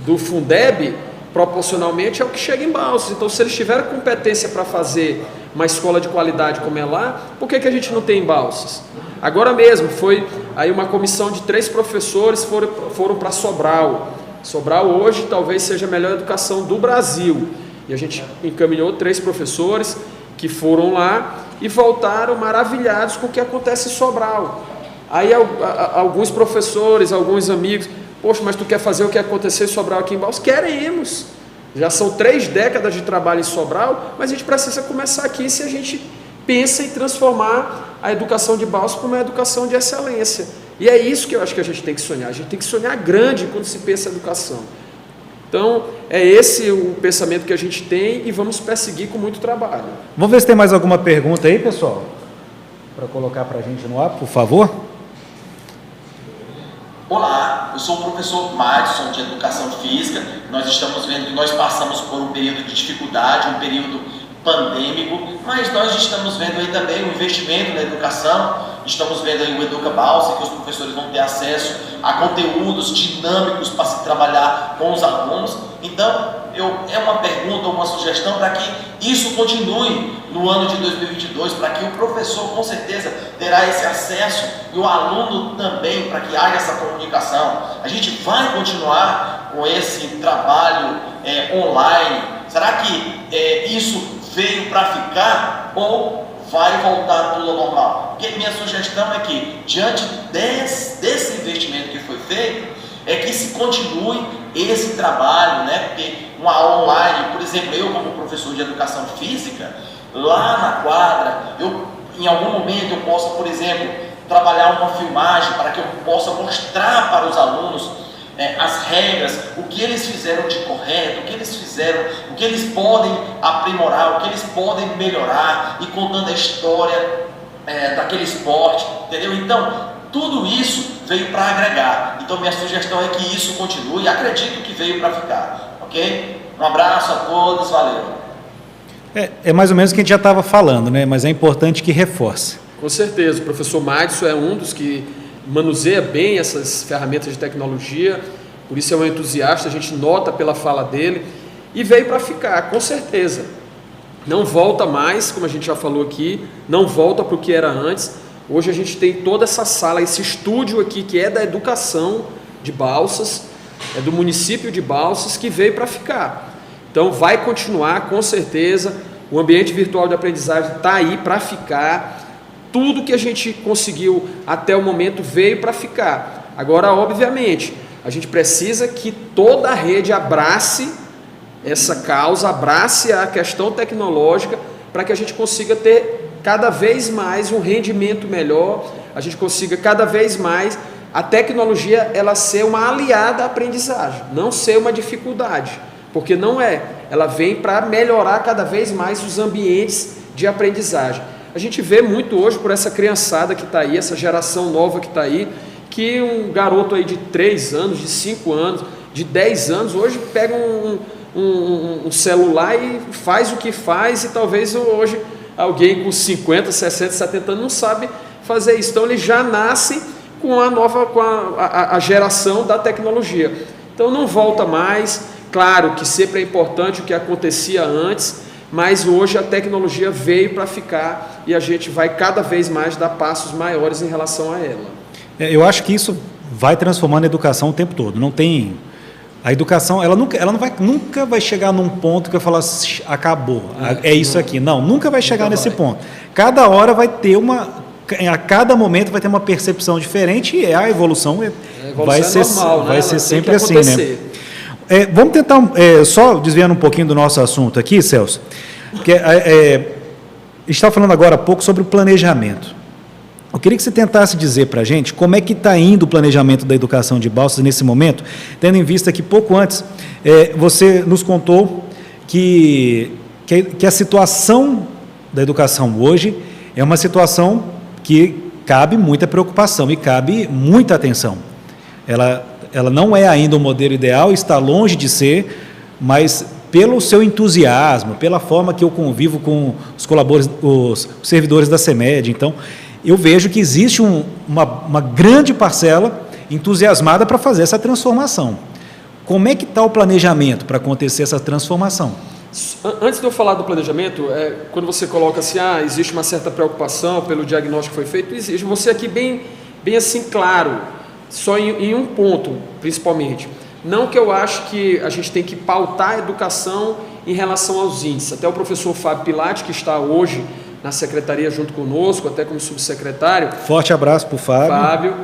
do Fundeb, proporcionalmente é o que chega em Balsas. Então, se eles tiveram competência para fazer uma escola de qualidade como é lá, por que a gente não tem em Balsas? Agora mesmo, foi aí uma comissão de 3 professores foram para Sobral. Sobral hoje talvez seja a melhor educação do Brasil. E a gente encaminhou 3 professores que foram lá e voltaram maravilhados com o que acontece em Sobral. Aí alguns professores, alguns amigos, poxa, mas tu quer fazer o que aconteceu em Sobral aqui em Balsas? Queremos. Já são 3 décadas de trabalho em Sobral, mas a gente precisa começar aqui se a gente pensa em transformar a educação de Balsas para uma educação de excelência. E é isso que eu acho que a gente tem que sonhar. A gente tem que sonhar grande quando se pensa em educação. Então, é esse o pensamento que a gente tem e vamos perseguir com muito trabalho. Vamos ver se tem mais alguma pergunta aí, pessoal? Para colocar para a gente no ar, por favor. Olá, eu sou o professor Madison de Educação Física. Nós estamos vendo que nós passamos por um período de dificuldade, um período pandêmico, mas nós estamos vendo aí também o investimento na educação, estamos vendo aí o Educa Balsas, que os professores vão ter acesso a conteúdos dinâmicos para se trabalhar com os alunos. Então, é uma pergunta, uma sugestão para que isso continue no ano de 2022, para que o professor com certeza terá esse acesso e o aluno também, para que haja essa comunicação. A gente vai continuar com esse trabalho online. Será que isso veio para ficar ou vai voltar tudo ao normal? Porque minha sugestão é que, diante desse investimento que foi feito, é que se continue esse trabalho, né? Porque uma aula online, por exemplo, eu como professor de educação física, lá na quadra, em algum momento eu possa, por exemplo, trabalhar uma filmagem para que eu possa mostrar para os alunos as regras, o que eles fizeram de correto, o que eles fizeram, o que eles podem aprimorar, o que eles podem melhorar, e contando a história daquele esporte, entendeu? Então, tudo isso veio para agregar. Então, minha sugestão é que isso continue, acredito que veio para ficar, ok? Um abraço a todos, valeu! É mais ou menos o que a gente já estava falando, né? Mas é importante que reforce. Com certeza, o professor Madison é um dos que manuseia bem essas ferramentas de tecnologia, por isso é um entusiasta, a gente nota pela fala dele, e veio para ficar, com certeza. Não volta mais, como a gente já falou aqui, não volta para o que era antes. Hoje a gente tem toda essa sala, esse estúdio aqui, que é da educação de Balsas, é do município de Balsas, que veio para ficar. Então vai continuar, com certeza, o ambiente virtual de aprendizagem está aí para ficar. Tudo que a gente conseguiu até o momento veio para ficar. Agora, obviamente, A gente precisa que toda a rede abrace essa causa, abrace a questão tecnológica, para que a gente consiga ter cada vez mais um rendimento melhor, a gente consiga cada vez mais a tecnologia ela ser uma aliada à aprendizagem, não ser uma dificuldade, porque não é, ela vem para melhorar cada vez mais os ambientes de aprendizagem. A gente vê muito hoje por essa criançada que está aí, essa geração nova que está aí, que um garoto aí de 3 anos, de 5 anos, de 10 anos, hoje pega um celular e faz o que faz, e talvez hoje alguém com 50, 60, 70 anos não sabe fazer isso. Então ele já nasce com a geração da tecnologia. Então não volta mais. Claro que sempre é importante o que acontecia antes, mas hoje a tecnologia veio para ficar e a gente vai cada vez mais dar passos maiores em relação a ela. Eu acho que isso vai transformando a educação o tempo todo. Não tem... A educação, ela nunca vai chegar num ponto que eu falo assim, acabou, é isso aqui. Não, nunca vai chegar nesse ponto. Cada hora vai ter a cada momento vai ter uma percepção diferente, e a evolução vai ser normal, vai ser sempre assim, né? Vamos tentar, só desviando um pouquinho do nosso assunto aqui, Celso, porque a gente está falando agora há pouco sobre o planejamento. Eu queria que você tentasse dizer para a gente como é que está indo o planejamento da educação de Balsas nesse momento, tendo em vista que pouco antes você nos contou que a situação da educação hoje é uma situação que cabe muita preocupação e cabe muita atenção. Ela não é ainda o modelo ideal, está longe de ser, mas pelo seu entusiasmo, pela forma que eu convivo com os servidores da CEMED, então... eu vejo que existe uma grande parcela entusiasmada para fazer essa transformação. Como é que está o planejamento para acontecer essa transformação? Antes de eu falar do planejamento, quando você coloca assim, existe uma certa preocupação pelo diagnóstico que foi feito, existe. Você aqui bem assim claro, só em um ponto, principalmente. Não que eu acho que a gente tem que pautar a educação em relação aos índices. Até o professor Fábio Pilati, que está hoje na secretaria junto conosco, até como subsecretário. Forte abraço para o Fábio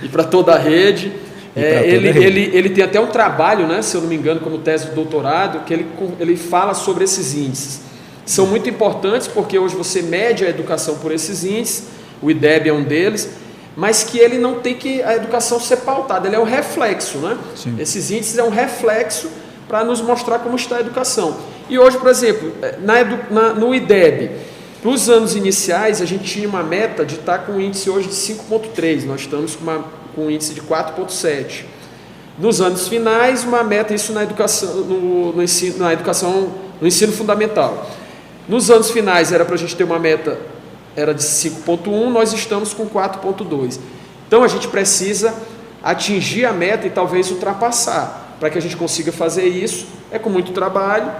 e para toda a rede. Ele tem até um trabalho, né, se eu não me engano, como tese de doutorado, que ele fala sobre esses índices. São muito importantes porque hoje você mede a educação por esses índices, o IDEB é um deles, mas que ele não tem que a educação ser pautada, ele é um reflexo, né? Sim. Esses índices é um reflexo para nos mostrar como está a educação. E hoje, por exemplo, no IDEB, para os anos iniciais, a gente tinha uma meta de estar com um índice hoje de 5,3, nós estamos com um índice de 4,7. Nos anos finais, uma meta, isso na educação, no ensino fundamental. Nos anos finais, era para a gente ter uma meta, era de 5,1, nós estamos com 4,2. Então, a gente precisa atingir a meta e talvez ultrapassar. Para que a gente consiga fazer isso, é com muito trabalho,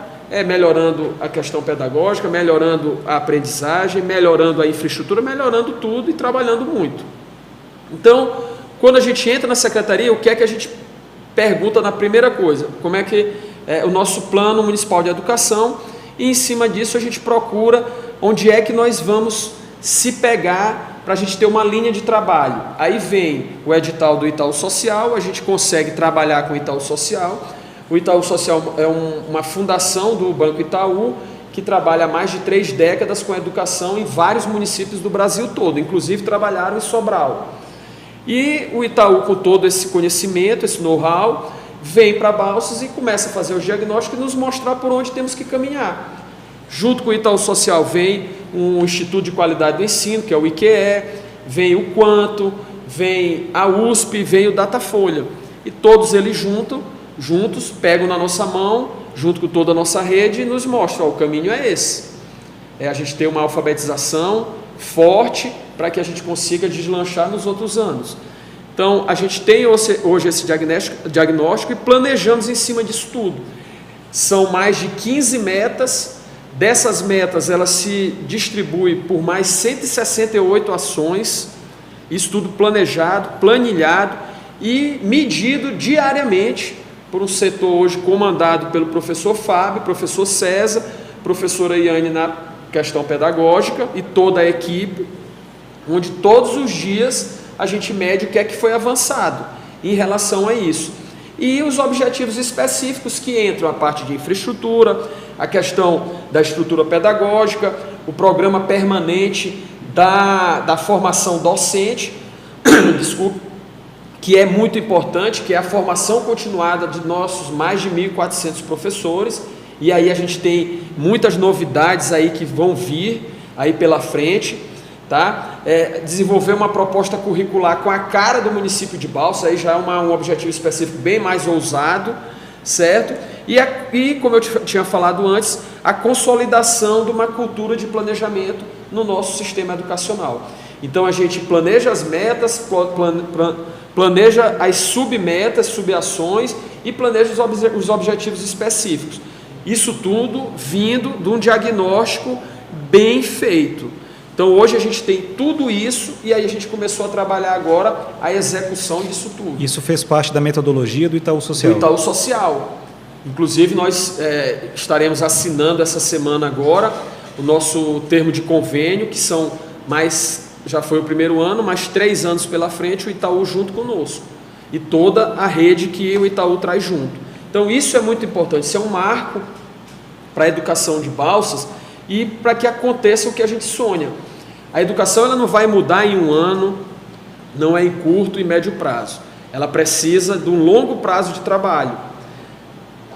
melhorando a questão pedagógica, melhorando a aprendizagem, melhorando a infraestrutura, melhorando tudo e trabalhando muito. Então, quando a gente entra na secretaria, o que é que a gente pergunta na primeira coisa? Como é que é o nosso plano municipal de educação, e em cima disso a gente procura onde é que nós vamos se pegar para a gente ter uma linha de trabalho. Aí vem o edital do Itaú Social, a gente consegue trabalhar com o Itaú Social. O Itaú Social é uma fundação do Banco Itaú que trabalha há mais de 3 décadas com educação em vários municípios do Brasil todo, inclusive trabalharam em Sobral. E o Itaú, com todo esse conhecimento, esse know-how, vem para Balsas e começa a fazer o diagnóstico e nos mostrar por onde temos que caminhar. Junto com o Itaú Social vem um Instituto de Qualidade do Ensino, que é o IQE, vem o Quanto, vem a USP, vem o Datafolha. E todos eles juntos, pegam na nossa mão, junto com toda a nossa rede, e nos mostram, o caminho é esse. A gente ter uma alfabetização forte para que a gente consiga deslanchar nos outros anos. Então, a gente tem hoje esse diagnóstico e planejamos em cima disso tudo. São mais de 15 metas. Dessas metas, elas se distribuem por mais 168 ações, isso tudo planejado, planilhado e medido diariamente por um setor hoje comandado pelo professor Fábio, professor César, professora Iane na questão pedagógica e toda a equipe, onde todos os dias a gente mede o que é que foi avançado. em relação a isso. E os objetivos específicos que entram a parte de infraestrutura, a questão da estrutura pedagógica, o programa permanente da formação docente, desculpe, que é muito importante, que é a formação continuada de nossos mais de 1.400 professores, e aí a gente tem muitas novidades aí que vão vir aí pela frente, tá? Desenvolver uma proposta curricular com a cara do município de Balsas, aí já é um objetivo específico bem mais ousado, certo? E como eu tinha falado antes, a consolidação de uma cultura de planejamento no nosso sistema educacional. Então a gente planeja as metas, planeja as submetas, subações e planeja os objetivos específicos. Isso tudo vindo de um diagnóstico bem feito. Então hoje a gente tem tudo isso e aí a gente começou a trabalhar agora a execução disso tudo. Isso fez parte da metodologia do Itaú Social? Do Itaú Social. Inclusive nós estaremos assinando essa semana agora o nosso termo de convênio, que são já foi o primeiro ano, mais 3 anos pela frente, o Itaú junto conosco. E toda a rede que o Itaú traz junto. Então isso é muito importante, isso é um marco para a educação de Balsas e para que aconteça o que a gente sonha. A educação ela não vai mudar em um ano, não é em curto e médio prazo. Ela precisa de um longo prazo de trabalho.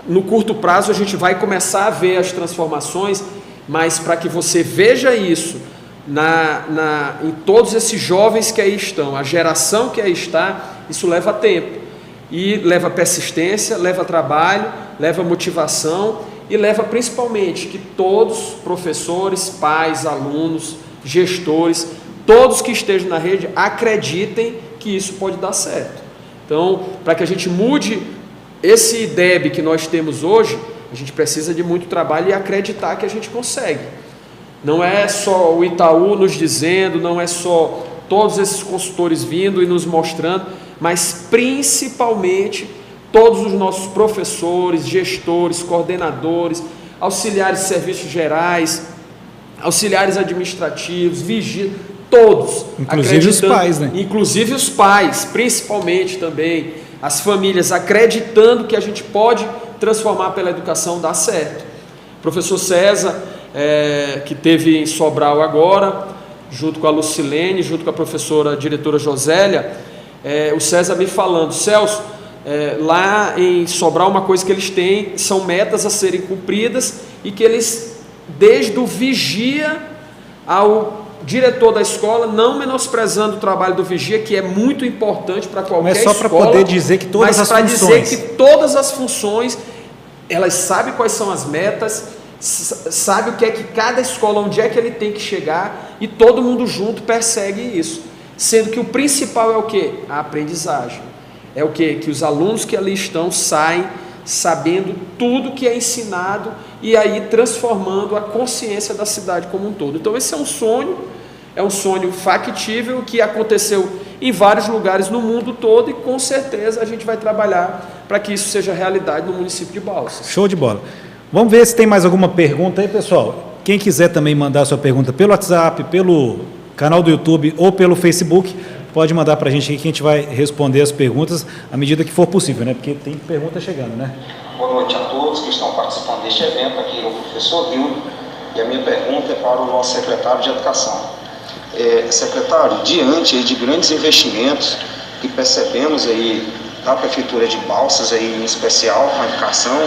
No curto prazo a gente vai começar a ver as transformações, mas para que você veja isso em todos esses jovens que aí estão, a geração que aí está, isso leva tempo. E leva persistência, leva trabalho, leva motivação e leva principalmente que todos, professores, pais, alunos, gestores, todos que estejam na rede acreditem que isso pode dar certo. Então, para que a gente mude esse IDEB que nós temos hoje, a gente precisa de muito trabalho e acreditar que a gente consegue. Não é só o Itaú nos dizendo, não é só todos esses consultores vindo e nos mostrando, mas principalmente todos os nossos professores, gestores, coordenadores, auxiliares de serviços gerais, auxiliares administrativos, vigias, todos. Inclusive os pais, né? Inclusive os pais, principalmente também, as famílias acreditando que a gente pode transformar pela educação, dar certo. O professor César, que teve em Sobral agora, junto com a Lucilene, junto com a professora diretora Josélia, o César me falando, Celso, lá em Sobral uma coisa que eles têm são metas a serem cumpridas e que eles, desde o vigia ao diretor da escola, não menosprezando o trabalho do vigia, que é muito importante para qualquer escola. Mas só para poder dizer que todas as funções... Mas para dizer que todas as funções, elas sabem quais são as metas, sabe o que é que cada escola, onde é que ele tem que chegar, e todo mundo junto persegue isso. Sendo que o principal é o quê? A aprendizagem. É o quê? Que os alunos que ali estão saem sabendo tudo que é ensinado e aí transformando a consciência da cidade como um todo. Então esse é um sonho factível que aconteceu em vários lugares no mundo todo e com certeza a gente vai trabalhar para que isso seja realidade no município de Balsas. Show de bola. Vamos ver se tem mais alguma pergunta aí, pessoal. Quem quiser também mandar sua pergunta pelo WhatsApp, pelo canal do YouTube ou pelo Facebook, pode mandar para a gente aqui que a gente vai responder as perguntas à medida que for possível, né? Porque tem pergunta chegando, né? Boa noite a todos que estão participando deste evento. Aqui é o professor Dildo e a minha pergunta é para o nosso secretário de Educação. Secretário, diante de grandes investimentos que percebemos aí da Prefeitura de Balsas, aí, em especial com a educação,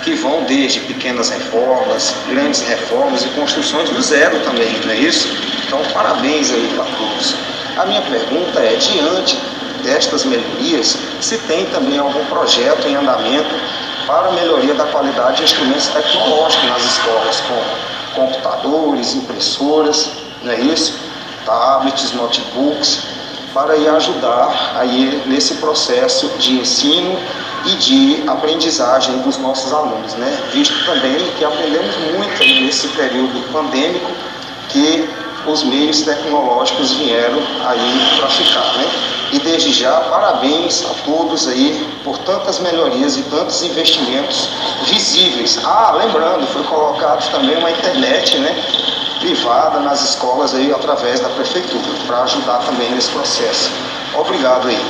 que vão desde pequenas reformas, grandes reformas e construções do zero também, não é isso? Então, parabéns aí para todos. A minha pergunta é, diante destas melhorias, se tem também algum projeto em andamento para a melhoria da qualidade de instrumentos tecnológicos nas escolas, como computadores, impressoras, não é isso? Tablets, notebooks, para aí ajudar aí nesse processo de ensino e de aprendizagem dos nossos alunos, né? Visto também que aprendemos muito aí nesse período pandêmico, que os meios tecnológicos vieram aí para ficar, né? E desde já, parabéns a todos aí por tantas melhorias e tantos investimentos visíveis. Lembrando, foi colocado também uma internet, né, privada nas escolas aí através da prefeitura, para ajudar também nesse processo. Obrigado aí.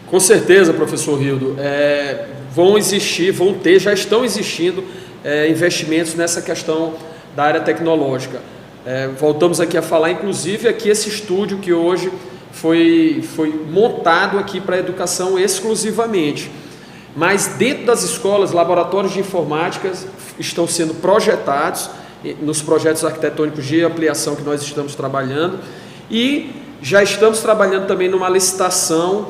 Com certeza, professor Rildo, já estão existindo investimentos nessa questão da área tecnológica. Voltamos aqui a falar, inclusive, aqui esse estúdio que hoje foi montado aqui para a educação exclusivamente. Mas dentro das escolas, laboratórios de informática estão sendo projetados nos projetos arquitetônicos de ampliação que nós estamos trabalhando, e já estamos trabalhando também numa licitação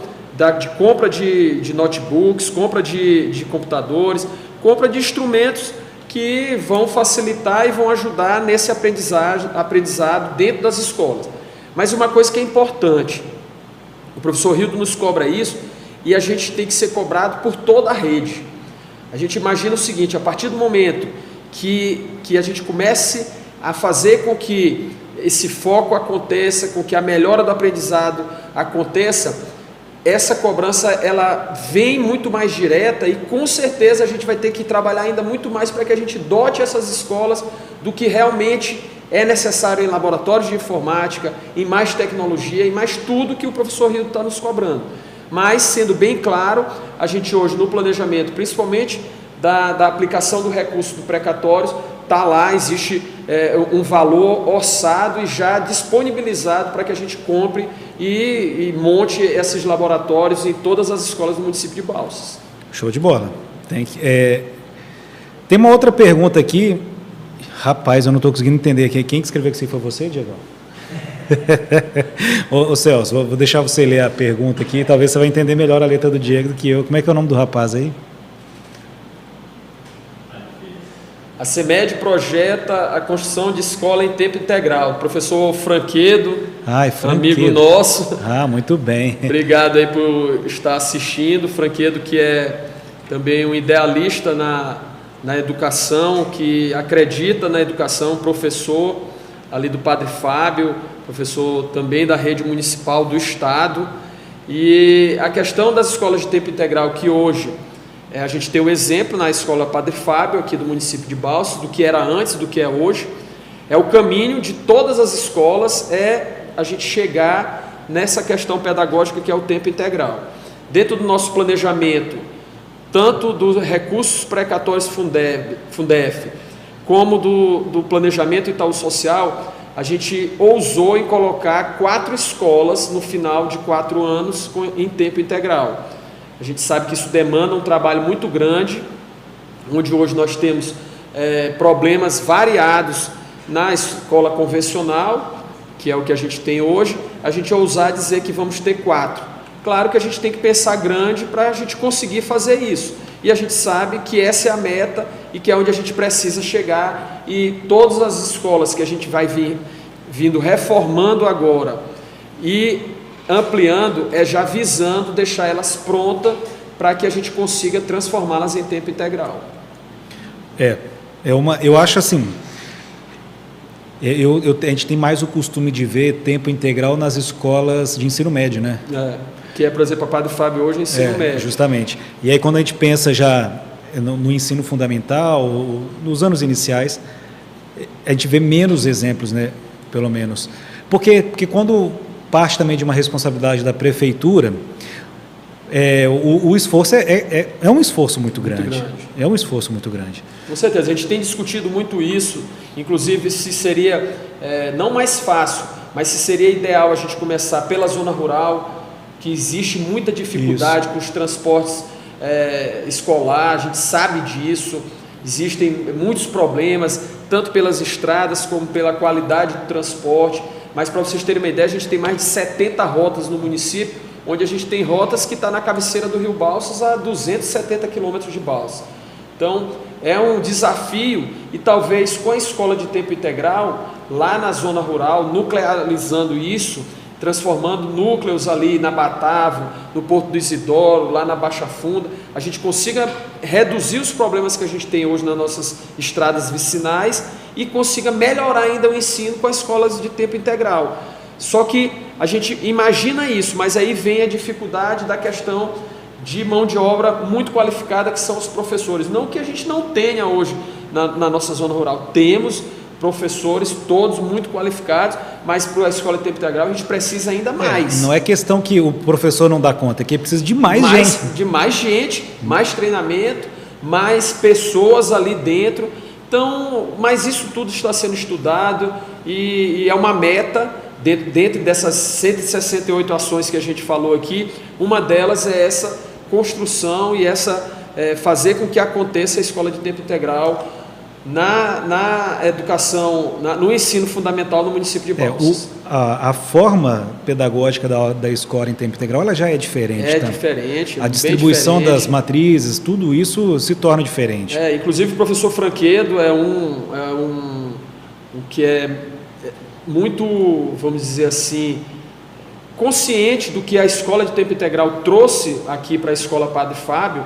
de compra de notebooks, compra de computadores, compra de instrumentos que vão facilitar e vão ajudar nesse aprendizado dentro das escolas. Mas uma coisa que é importante, o professor Rildo nos cobra isso, e a gente tem que ser cobrado por toda a rede. A gente imagina o seguinte: a partir do momento que a gente comece a fazer com que esse foco aconteça, com que a melhora do aprendizado aconteça, essa cobrança ela vem muito mais direta, e com certeza a gente vai ter que trabalhar ainda muito mais para que a gente dote essas escolas do que realmente é necessário em laboratórios de informática, em mais tecnologia, em mais tudo que o professor Rildo está nos cobrando. Mas, sendo bem claro, a gente hoje no planejamento, principalmente da aplicação do recurso do precatórios, está lá, existe um valor orçado e já disponibilizado para que a gente compre e monte esses laboratórios em todas as escolas do município de Balsas. Show de bola. Tem uma outra pergunta aqui. Rapaz, eu não estou conseguindo entender aqui. Quem que escreveu que foi você, Diego? Ô Celso, vou deixar você ler a pergunta aqui, talvez você vai entender melhor a letra do Diego do que eu. Como é que é o nome do rapaz aí? A CEMED projeta a construção de escola em tempo integral. Professor Franquedo, amigo nosso. Muito bem. Obrigado aí por estar assistindo. Franquedo, que é também um idealista na educação, que acredita na educação, professor ali do Padre Fábio, professor também da rede municipal do estado. E a questão das escolas de tempo integral, que hoje a gente tem o exemplo na escola Padre Fábio, aqui do município de Balsas, do que era antes, do que é hoje. O caminho de todas as escolas a gente chegar nessa questão pedagógica que é o tempo integral. Dentro do nosso planejamento, tanto dos recursos precatórios Fundef, como do planejamento Itaú Social, a gente ousou em colocar 4 escolas no final de 4 anos em tempo integral. A gente sabe que isso demanda um trabalho muito grande, onde hoje nós temos problemas variados na escola convencional, que é o que a gente tem hoje. A gente ousar dizer que vamos ter 4. Claro que a gente tem que pensar grande para a gente conseguir fazer isso. E a gente sabe que essa é a meta e que é onde a gente precisa chegar. E todas as escolas que a gente vai vindo reformando agora e ampliando, já visando deixar elas prontas para que a gente consiga transformá-las em tempo integral. Eu acho assim, a gente tem mais o costume de ver tempo integral nas escolas de ensino médio, né? Que é, por exemplo, a Padre Fábio hoje ensino médio. Justamente. E aí quando a gente pensa já no ensino fundamental, nos anos iniciais, a gente vê menos exemplos, né? Pelo menos. Porque quando parte também de uma responsabilidade da prefeitura, o esforço é um esforço muito grande. É um esforço muito grande. Com certeza, a gente tem discutido muito isso, inclusive se seria não mais fácil, mas se seria ideal a gente começar pela zona rural, que existe muita dificuldade com os transportes escolar, a gente sabe disso, existem muitos problemas, tanto pelas estradas como pela qualidade do transporte. Mas para vocês terem uma ideia, a gente tem mais de 70 rotas no município, onde a gente tem rotas que estão na cabeceira do Rio Balsas, a 270 quilômetros de Balsas. Então, é um desafio, e talvez com a escola de tempo integral, lá na zona rural, nuclearizando isso, transformando núcleos ali na Batavo, no Porto do Isidoro, lá na Baixa Funda, a gente consiga reduzir os problemas que a gente tem hoje nas nossas estradas vicinais e consiga melhorar ainda o ensino com as escolas de tempo integral. Só que a gente imagina isso, mas aí vem a dificuldade da questão de mão de obra muito qualificada, que são os professores. Não que a gente não tenha hoje na nossa zona rural, temos professores, todos muito qualificados, mas para a escola de tempo integral a gente precisa ainda mais. Não é questão que o professor não dá conta, é que precisa de mais gente. De mais gente, mais treinamento, mais pessoas ali dentro. Então, mas isso tudo está sendo estudado e é uma meta dentro dessas 168 ações que a gente falou aqui. Uma delas é essa construção e fazer com que aconteça a escola de tempo integral na educação, no ensino fundamental no município de Balsas. A forma pedagógica da escola em tempo integral ela já é diferente. É diferente. A distribuição das matrizes, tudo isso se torna diferente. Inclusive o professor Franquedo é um que é muito, vamos dizer assim, consciente do que a escola de tempo integral trouxe aqui para a escola Padre Fábio.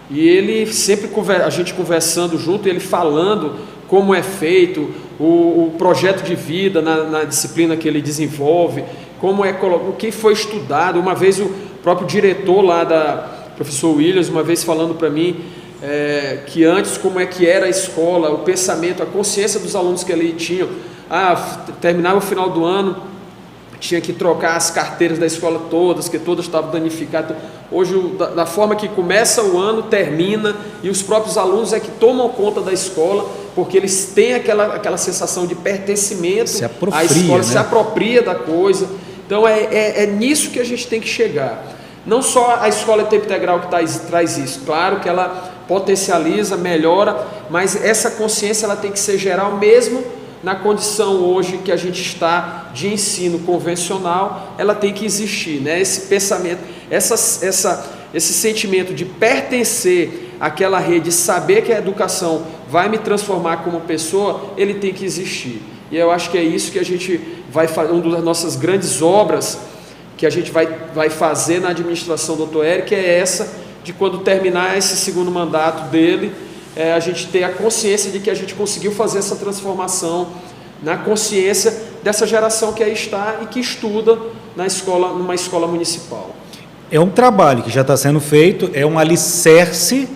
E ele sempre, a gente conversando junto, ele falando como é feito o projeto de vida na disciplina que ele desenvolve, o que foi estudado. Uma vez o próprio diretor lá professor Williams, uma vez falando para mim que antes como é que era a escola, o pensamento, a consciência dos alunos que ali tinham. Terminava o final do ano, tinha que trocar as carteiras da escola todas, que todas estavam danificadas. Hoje, da forma que começa o ano, termina, e os próprios alunos é que tomam conta da escola, porque eles têm aquela sensação de pertencimento à escola, se apropria da coisa. Então é nisso que a gente tem que chegar. Não só a escola de tempo integral que traz isso, claro que ela potencializa, melhora, mas essa consciência ela tem que ser geral mesmo na condição hoje que a gente está de ensino convencional, ela tem que existir, né? Esse pensamento, esse sentimento de pertencer àquela rede, saber que a educação vai me transformar como pessoa, ele tem que existir. E eu acho que é isso que a gente vai fazer, uma das nossas grandes obras que a gente vai fazer na administração do Dr. Eric é essa, de quando terminar esse segundo mandato dele, a gente ter a consciência de que a gente conseguiu fazer essa transformação na consciência dessa geração que aí está e que estuda numa escola municipal. É um trabalho que já está sendo feito, é um alicerce,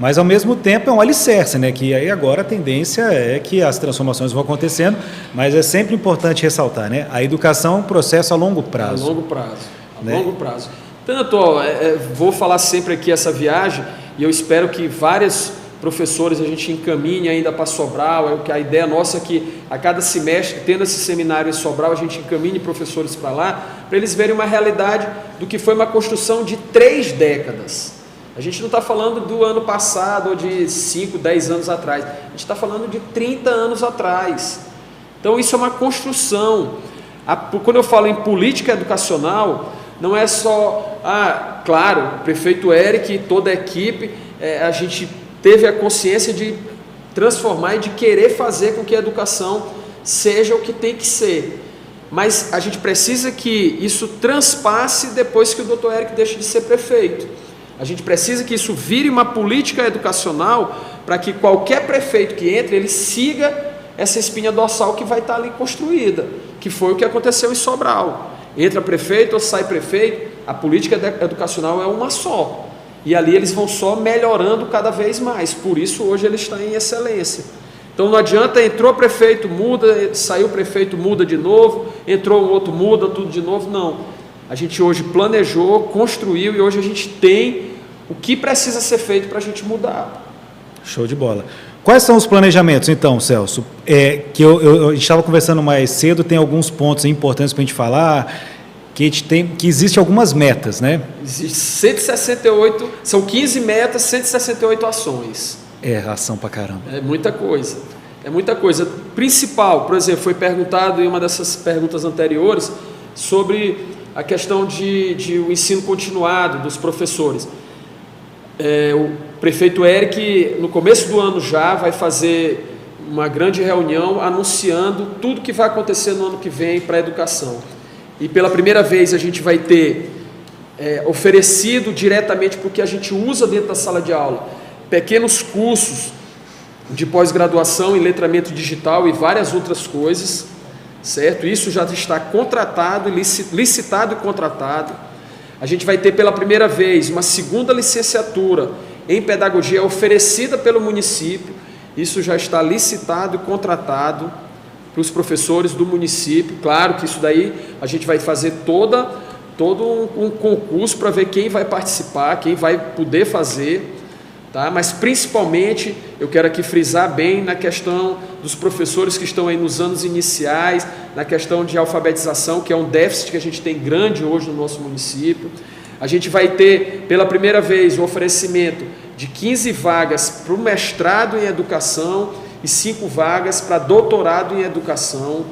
mas ao mesmo tempo é um alicerce, né? Que aí agora a tendência é que as transformações vão acontecendo, mas é sempre importante ressaltar, né? A educação é um processo a longo prazo. A longo prazo. Tanto, vou falar sempre aqui essa viagem, e eu espero que vários professores a gente encaminhe ainda para Sobral, a ideia nossa é que a cada semestre, tendo esse seminário em Sobral, a gente encaminhe professores para lá, para eles verem uma realidade do que foi uma construção de 3 décadas. A gente não está falando do ano passado ou de 5, 10 anos atrás, a gente está falando de 30 anos atrás. Então isso é uma construção. Quando eu falo em política educacional, não é só, claro, o prefeito Eric e toda a equipe, a gente teve a consciência de transformar e de querer fazer com que a educação seja o que tem que ser. Mas a gente precisa que isso transpasse depois que o Dr. Eric deixe de ser prefeito. A gente precisa que isso vire uma política educacional para que qualquer prefeito que entre, ele siga essa espinha dorsal que vai estar ali construída, que foi o que aconteceu em Sobral. Entra prefeito ou sai prefeito, a política educacional é uma só. E ali eles vão só melhorando cada vez mais, por isso hoje ele está em excelência. Então não adianta, entrou prefeito, muda, saiu prefeito, muda de novo, entrou um outro, muda tudo de novo, não. A gente hoje planejou, construiu e hoje a gente tem o que precisa ser feito para a gente mudar. Show de bola. Quais são os planejamentos então, Celso? A gente estava conversando mais cedo, tem alguns pontos importantes para a gente falar, que existe algumas metas, né? Existe 168, são 15 metas, 168 ações. É ação pra caramba. É muita coisa. Principal, por exemplo, foi perguntado em uma dessas perguntas anteriores sobre a questão de o ensino continuado dos professores. O prefeito Eric, no começo do ano já, vai fazer uma grande reunião anunciando tudo que vai acontecer no ano que vem para a educação. E pela primeira vez a gente vai ter oferecido diretamente para o que a gente usa dentro da sala de aula, pequenos cursos de pós-graduação em letramento digital e várias outras coisas, certo? Isso já está contratado, licitado e contratado. A gente vai ter pela primeira vez uma segunda licenciatura em pedagogia oferecida pelo município. isso já está licitado e contratado para os professores do município. Claro que isso daí a gente vai fazer todo um concurso para ver quem vai participar, quem vai poder fazer, tá? Mas principalmente eu quero aqui frisar bem na questão dos professores que estão aí nos anos iniciais, na questão de alfabetização, que é um déficit que a gente tem grande hoje no nosso município. A gente vai ter pela primeira vez o oferecimento de 15 vagas para o mestrado em educação e 5 vagas para doutorado em educação.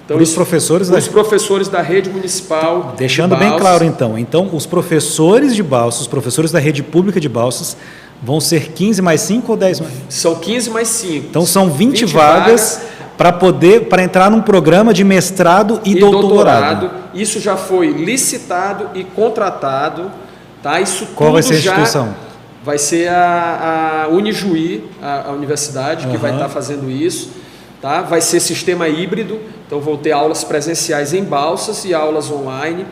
Então, os professores da rede municipal. Deixando bem claro, então, os professores de Balsas, os professores da rede pública de Balsas, vão ser 15 mais 5 ou 10 mais? São 15 mais 5. Então são 20 vagas para entrar num programa de mestrado e doutorado. Isso já foi licitado e contratado, tá? Isso Qual vai ser a instituição? Vai ser a Unijuí, a universidade, que vai estar fazendo isso. Tá? Vai ser sistema híbrido, então vão ter aulas presenciais em Balsas e aulas online.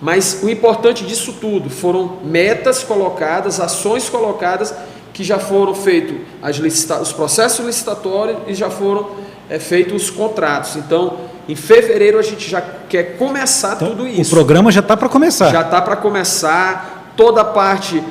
Mas o importante disso tudo foram metas colocadas, ações colocadas, que já foram feitos os processos licitatórios e já foram feitos os contratos. Então, em fevereiro a gente já quer começar tudo isso. O programa já está para começar. Já está para começar. Toda a parte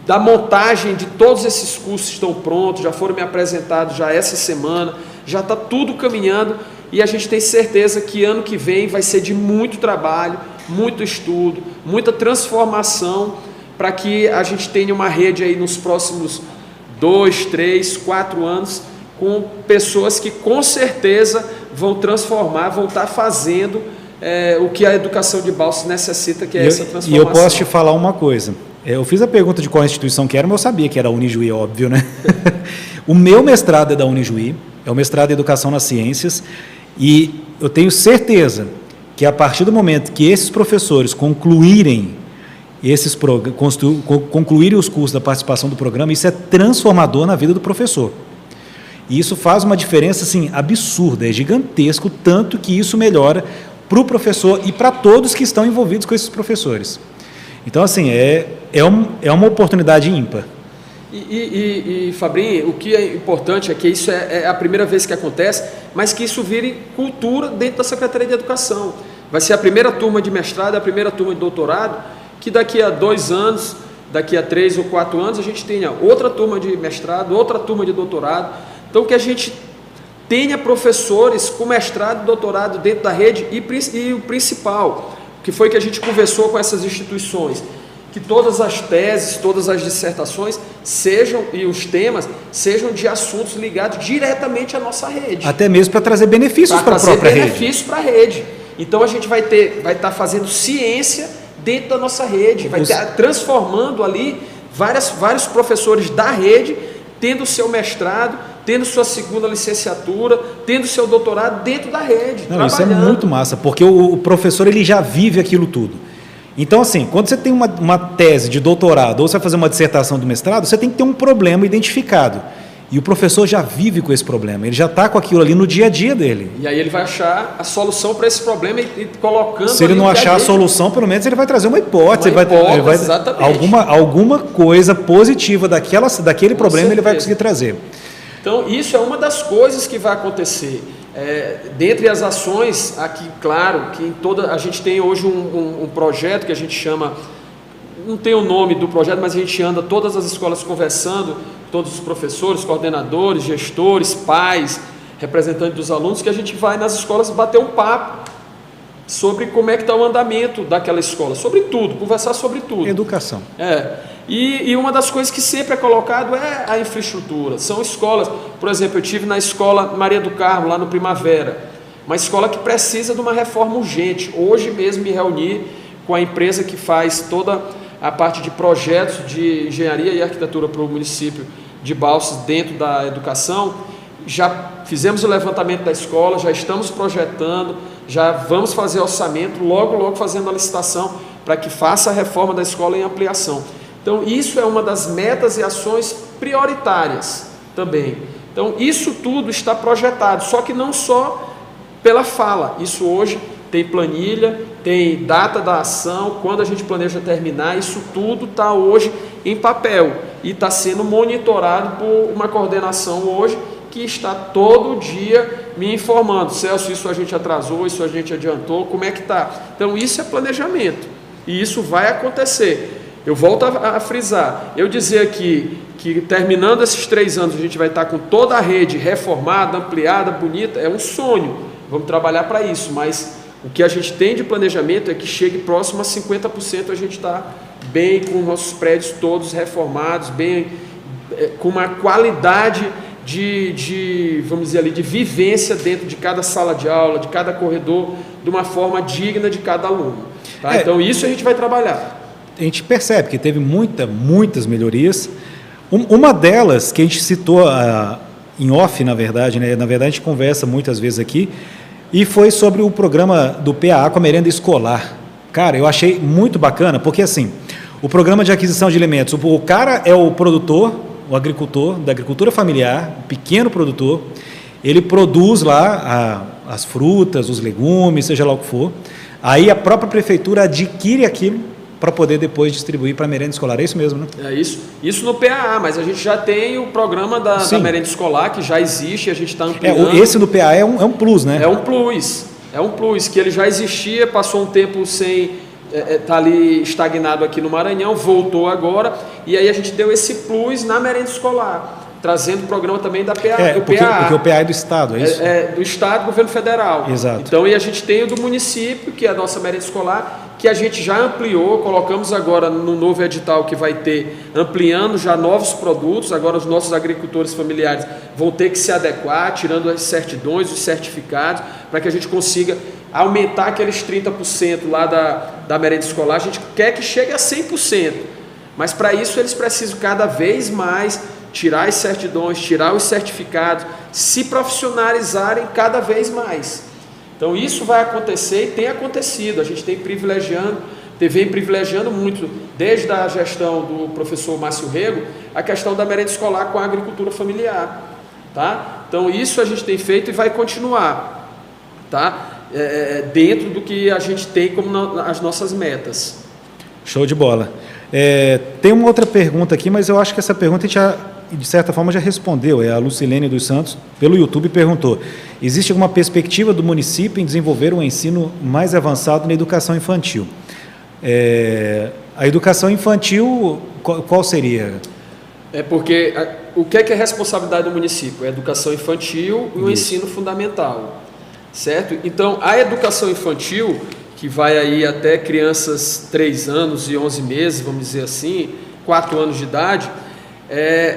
da montagem de todos esses cursos estão prontos, já foram me apresentados já essa semana, já está tudo caminhando e a gente tem certeza que ano que vem vai ser de muito trabalho, muito estudo, muita transformação para que a gente tenha uma rede aí nos próximos 2, 3, 4 anos com pessoas que com certeza vão transformar, vão estar fazendo o que a educação de Balsas necessita, que é essa transformação. E eu posso te falar uma coisa. Eu fiz a pergunta de qual instituição que era, mas eu sabia que era a Unijuí, óbvio, né? O meu mestrado é da Unijuí, é o mestrado em Educação nas Ciências, e eu tenho certeza que a partir do momento que esses professores concluírem os cursos da participação do programa, isso é transformador na vida do professor. E isso faz uma diferença assim, absurda, é gigantesco, tanto que isso melhora para o professor e para todos que estão envolvidos com esses professores. Então, assim, é uma oportunidade ímpar. E Fabrinho, o que é importante é que isso é a primeira vez que acontece, mas que isso vire cultura dentro da Secretaria de Educação. Vai ser a primeira turma de mestrado, a primeira turma de doutorado, que daqui a 2 anos, daqui a 3 ou 4 anos, a gente tenha outra turma de mestrado, outra turma de doutorado. Então, que a gente tenha professores com mestrado e doutorado dentro da rede e o principal, que foi que a gente conversou com essas instituições, que todas as teses, todas as dissertações e os temas sejam de assuntos ligados diretamente à nossa rede. Até mesmo para trazer benefícios para a própria rede. Benefícios para a rede. Então a gente vai estar fazendo ciência dentro da nossa rede, vai estar transformando ali vários professores da rede, tendo seu mestrado, tendo sua segunda licenciatura, tendo seu doutorado dentro da rede. Não, isso é muito massa, porque o professor ele já vive aquilo tudo. Então, assim, quando você tem uma tese de doutorado ou você vai fazer uma dissertação do mestrado, você tem que ter um problema identificado. E o professor já vive com esse problema, ele já está com aquilo ali no dia a dia dele. E aí ele vai achar a solução para esse problema e colocando... Se ele não achar a solução, pelo menos ele vai trazer uma hipótese. Exatamente. Alguma coisa positiva daquele problema ele vai conseguir trazer. Então, isso é uma das coisas que vai acontecer. Dentre as ações, aqui, claro, que a gente tem hoje um projeto que a gente chama, não tem o nome do projeto, mas a gente anda todas as escolas conversando, todos os professores, coordenadores, gestores, pais, representantes dos alunos, que a gente vai nas escolas bater um papo sobre como é que está o andamento daquela escola, sobre tudo, conversar sobre tudo. Educação. E uma das coisas que sempre é colocado é a infraestrutura. São escolas, por exemplo, eu estive na escola Maria do Carmo, lá no Primavera, uma escola que precisa de uma reforma urgente. Hoje mesmo me reuni com a empresa que faz toda a parte de projetos de engenharia e arquitetura para o município de Balsas dentro da educação. Já fizemos o levantamento da escola, já estamos projetando, já vamos fazer orçamento, logo fazendo a licitação para que faça a reforma da escola em ampliação. Então, isso é uma das metas e ações prioritárias também. Então, isso tudo está projetado, só que não só pela fala. Isso hoje tem planilha, tem data da ação, quando a gente planeja terminar, isso tudo está hoje em papel e está sendo monitorado por uma coordenação hoje que está todo dia me informando, Celso, isso a gente atrasou, isso a gente adiantou, como é que está? Então isso é planejamento e isso vai acontecer. Eu volto a frisar, eu dizer aqui que terminando esses 3 anos a gente vai estar com toda a rede reformada, ampliada, bonita, é um sonho, vamos trabalhar para isso, mas o que a gente tem de planejamento é que chegue próximo a 50% a gente está bem com os nossos prédios todos reformados, bem com uma qualidade vamos dizer ali, de vivência dentro de cada sala de aula, de cada corredor, de uma forma digna de cada aluno. Tá? Então isso a gente vai trabalhar. A gente percebe que teve muitas melhorias. Uma delas que a gente citou em off, na verdade, né? Na verdade a gente conversa muitas vezes aqui, e foi sobre o programa do PAA com a merenda escolar. Cara, eu achei muito bacana, porque assim, o programa de aquisição de alimentos, o cara é o produtor, o agricultor, da agricultura familiar, um pequeno produtor, ele produz lá as frutas, os legumes, seja lá o que for, aí a própria prefeitura adquire aquilo para poder depois distribuir para a merenda escolar, é isso mesmo, né? É isso no PAA, mas a gente já tem o programa da merenda escolar, que já existe, a gente está ampliando. Esse do PAA é um plus, né? É um plus, que ele já existia, passou um tempo sem tá ali estagnado aqui no Maranhão, voltou agora, e aí a gente deu esse plus na merenda escolar, trazendo o programa também da PAA. Porque o PAA é do Estado, é isso? É do Estado, governo federal. Exato. Então, e a gente tem o do município, que é a nossa merenda escolar, que a gente já ampliou, colocamos agora no novo edital que vai ter, ampliando já novos produtos, agora os nossos agricultores familiares vão ter que se adequar, tirando as certidões, os certificados, para que a gente consiga aumentar aqueles 30% lá da merenda escolar. A gente quer que chegue a 100%, mas para isso eles precisam cada vez mais tirar as certidões, tirar os certificados, se profissionalizarem cada vez mais. Então isso vai acontecer e tem acontecido, a gente vem privilegiando muito, desde a gestão do professor Márcio Rego, a questão da merenda escolar com a agricultura familiar. Tá? Então isso a gente tem feito e vai continuar, tá? Dentro do que a gente tem como as nossas metas. Show de bola. Tem uma outra pergunta aqui, mas eu acho que essa pergunta a gente já, de certa forma, já respondeu. A Lucilene dos Santos, pelo YouTube, perguntou: existe alguma perspectiva do município em desenvolver um ensino mais avançado na educação infantil? A educação infantil, qual seria? Porque o que é responsabilidade do município? É a educação infantil e o ensino fundamental, certo? Então, a educação infantil, que vai aí até crianças 3 anos e 11 meses, vamos dizer assim, 4 anos de idade,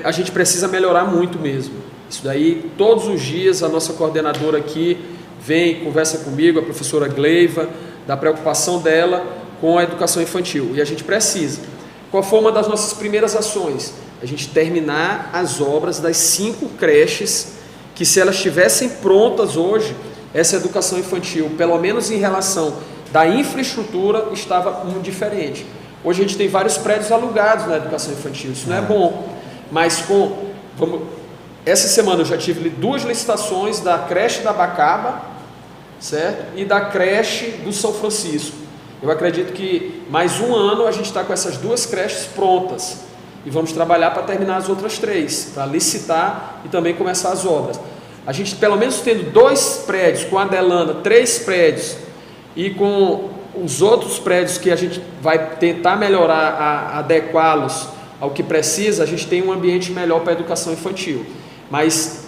a gente precisa melhorar muito mesmo. Isso daí, todos os dias, a nossa coordenadora aqui vem, conversa comigo, a professora Gleiva, da preocupação dela com a educação infantil. E a gente precisa. Qual foi uma das nossas primeiras ações? A gente terminar as obras das 5 creches, que se elas estivessem prontas hoje, essa educação infantil, pelo menos em relação da infraestrutura, estava muito diferente. Hoje a gente tem vários prédios alugados na educação infantil, isso não é bom. Mas essa semana eu já tive 2 licitações da creche da Bacaba, certo? E da creche do São Francisco. Eu acredito que mais um ano a gente está com essas 2 creches prontas e vamos trabalhar para terminar as outras 3, para licitar e também começar as obras. A gente, pelo menos tendo 2 prédios com a Delana, 3 prédios e com os outros prédios que a gente vai tentar melhorar, adequá-los ao que precisa, a gente tem um ambiente melhor para a educação infantil. Mas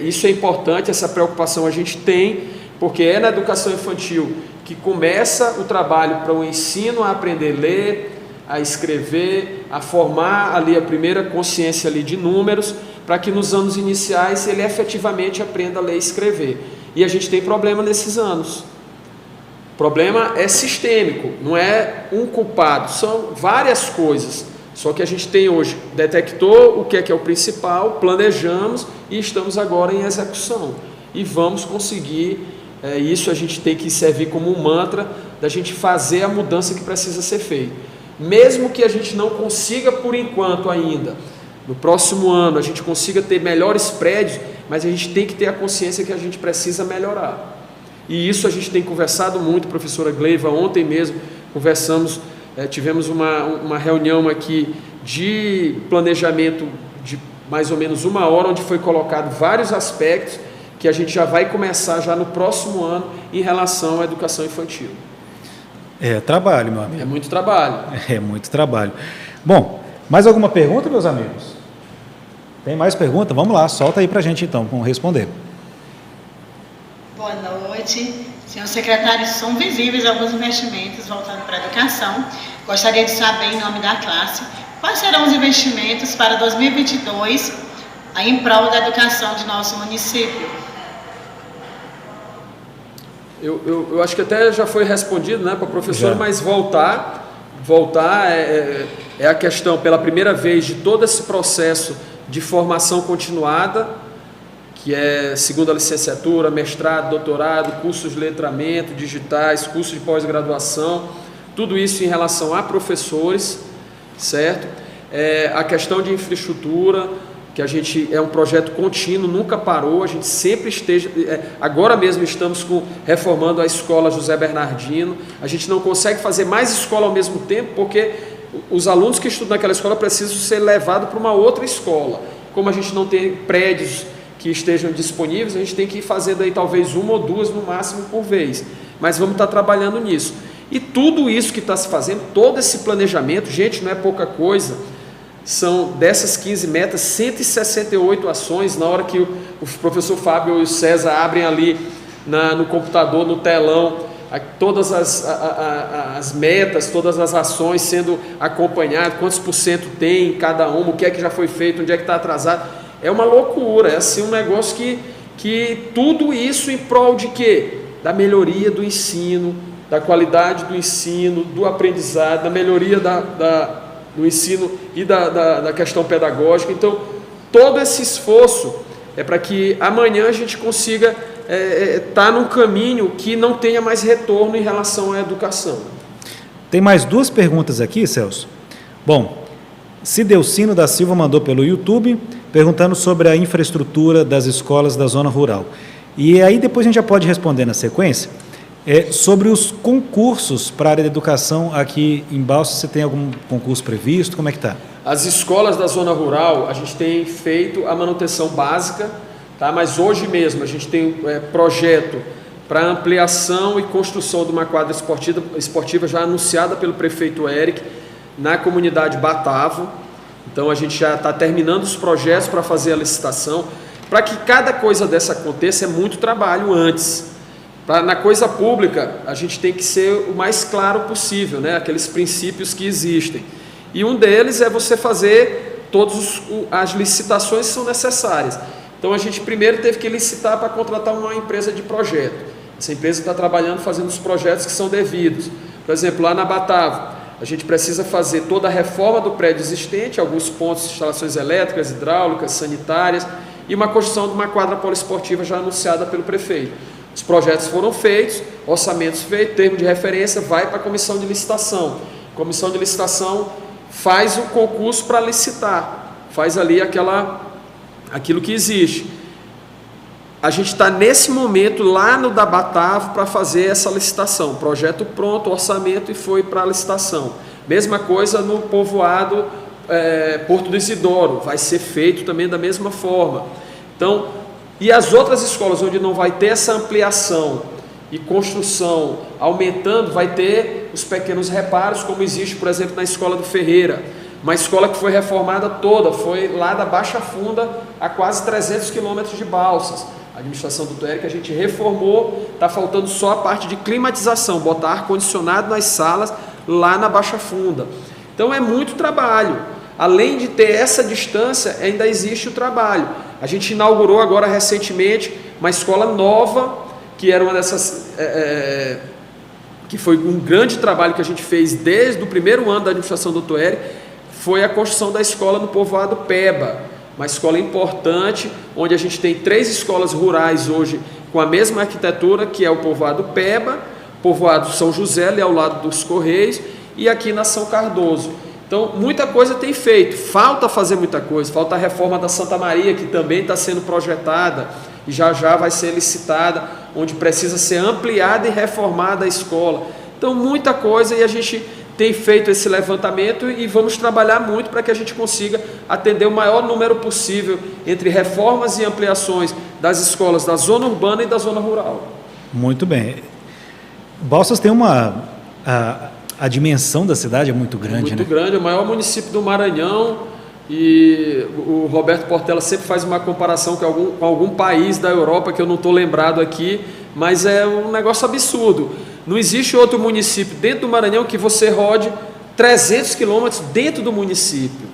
isso é importante, essa preocupação a gente tem, porque é na educação infantil que começa o trabalho para o ensino a aprender a ler, a escrever, a formar ali a primeira consciência ali de números, para que nos anos iniciais ele efetivamente aprenda a ler e escrever. E a gente tem problema nesses anos. O problema é sistêmico, não é um culpado, são várias coisas. Só que a gente tem hoje, detectou o que é o principal, planejamos e estamos agora em execução. E vamos conseguir, isso a gente tem que servir como um mantra, da gente fazer a mudança que precisa ser feita. Mesmo que a gente não consiga por enquanto ainda, no próximo ano a gente consiga ter melhores prédios, mas a gente tem que ter a consciência que a gente precisa melhorar. e isso a gente tem conversado muito, professora Gleiva, ontem mesmo conversamos, tivemos uma reunião aqui de planejamento de mais ou menos 1 hora, onde foi colocado vários aspectos que a gente já vai começar já no próximo ano em relação à educação infantil. É trabalho, meu amigo. É muito trabalho. É muito trabalho. Bom, mais alguma pergunta, meus amigos? Tem mais pergunta? Vamos lá, solta aí pra gente então, vamos responder. Boa noite. Senhor secretário, são visíveis alguns investimentos voltando para a educação. Gostaria de saber, em nome da classe, quais serão os investimentos para 2022 em prol da educação de nosso município? Eu acho que até já foi respondido, né, para a professora, mas voltar é a questão, pela primeira vez, de todo esse processo de formação continuada, que é segunda licenciatura, mestrado, doutorado, cursos de letramento, digitais, cursos de pós-graduação, tudo isso em relação a professores, certo? A questão de infraestrutura, que a gente é um projeto contínuo, nunca parou, a gente sempre agora mesmo estamos reformando a escola José Bernardino, a gente não consegue fazer mais escola ao mesmo tempo, porque os alunos que estudam naquela escola precisam ser levados para uma outra escola. Como a gente não tem prédios que estejam disponíveis, a gente tem que ir fazendo aí talvez 1 ou 2 no máximo por vez, mas vamos estar trabalhando nisso. E tudo isso que está se fazendo, todo esse planejamento, gente, não é pouca coisa. São dessas 15 metas, 168 ações. Na hora que o professor Fábio e o César abrem ali no computador, no telão, todas as metas, todas as ações sendo acompanhadas, quantos % tem em cada uma, o que é que já foi feito, onde é que está atrasado. É uma loucura, é assim um negócio que tudo isso em prol de quê? Da melhoria do ensino, da qualidade do ensino, do aprendizado, da melhoria do ensino e da questão pedagógica. Então, todo esse esforço é para que amanhã a gente consiga estar num caminho que não tenha mais retorno em relação à educação. Tem mais 2 perguntas aqui, Celso. Bom, Cidelcino da Silva mandou pelo YouTube, perguntando sobre a infraestrutura das escolas da zona rural. E aí depois a gente já pode responder na sequência. Sobre os concursos para a área de educação aqui em Balsas, você tem algum concurso previsto? Como é que está? As escolas da zona rural, a gente tem feito a manutenção básica, tá? Mas hoje mesmo a gente tem projeto para ampliação e construção de uma quadra esportiva já anunciada pelo prefeito Eric na comunidade Batavo. Então a gente já está terminando os projetos para fazer a licitação. Para que cada coisa dessa aconteça é muito trabalho antes. Na coisa pública, a gente tem que ser o mais claro possível, né? Aqueles princípios que existem. E um deles é você fazer todas as licitações que são necessárias. Então, a gente primeiro teve que licitar para contratar uma empresa de projeto. Essa empresa está trabalhando, fazendo os projetos que são devidos. Por exemplo, lá na Batavo, a gente precisa fazer toda a reforma do prédio existente, alguns pontos, instalações elétricas, hidráulicas, sanitárias, e uma construção de uma quadra poliesportiva já anunciada pelo prefeito. Os projetos foram feitos, orçamentos feitos, termo de referência, vai para a comissão de licitação. A comissão de licitação faz o concurso para licitar, faz ali aquilo que existe. A gente está nesse momento lá no da Batavo para fazer essa licitação. Projeto pronto, orçamento e foi para a licitação. Mesma coisa no povoado Porto do Isidoro, vai ser feito também da mesma forma. Então, e as outras escolas onde não vai ter essa ampliação e construção aumentando, vai ter os pequenos reparos, como existe, por exemplo, na escola do Ferreira. Uma escola que foi reformada toda, foi lá da Baixa Funda, a quase 300 quilômetros de Balsas. A administração do Eric, a gente reformou, está faltando só a parte de climatização, botar ar-condicionado nas salas lá na Baixa Funda. Então é muito trabalho. Além de ter essa distância, ainda existe o trabalho. A gente inaugurou agora recentemente uma escola nova, que era uma dessas, que foi um grande trabalho que a gente fez desde o primeiro ano da administração do Eric, foi a construção da escola no povoado Peba, uma escola importante, onde a gente tem 3 escolas rurais hoje com a mesma arquitetura, que é o povoado Peba, povoado São José, ali ao lado dos Correios, e aqui na São Cardoso. Então, muita coisa tem feito, falta fazer muita coisa, falta a reforma da Santa Maria, que também está sendo projetada e já vai ser licitada, onde precisa ser ampliada e reformada a escola. Então, muita coisa, e a gente tem feito esse levantamento e vamos trabalhar muito para que a gente consiga atender o maior número possível entre reformas e ampliações das escolas da zona urbana e da zona rural. Muito bem. Balsas tem a dimensão da cidade é muito grande, muito né? grande, é o maior município do Maranhão, e o Roberto Portela sempre faz uma comparação com algum país da Europa que eu não estou lembrado aqui, mas é um negócio absurdo. Não existe outro município dentro do Maranhão que você rode 300 quilômetros dentro do município.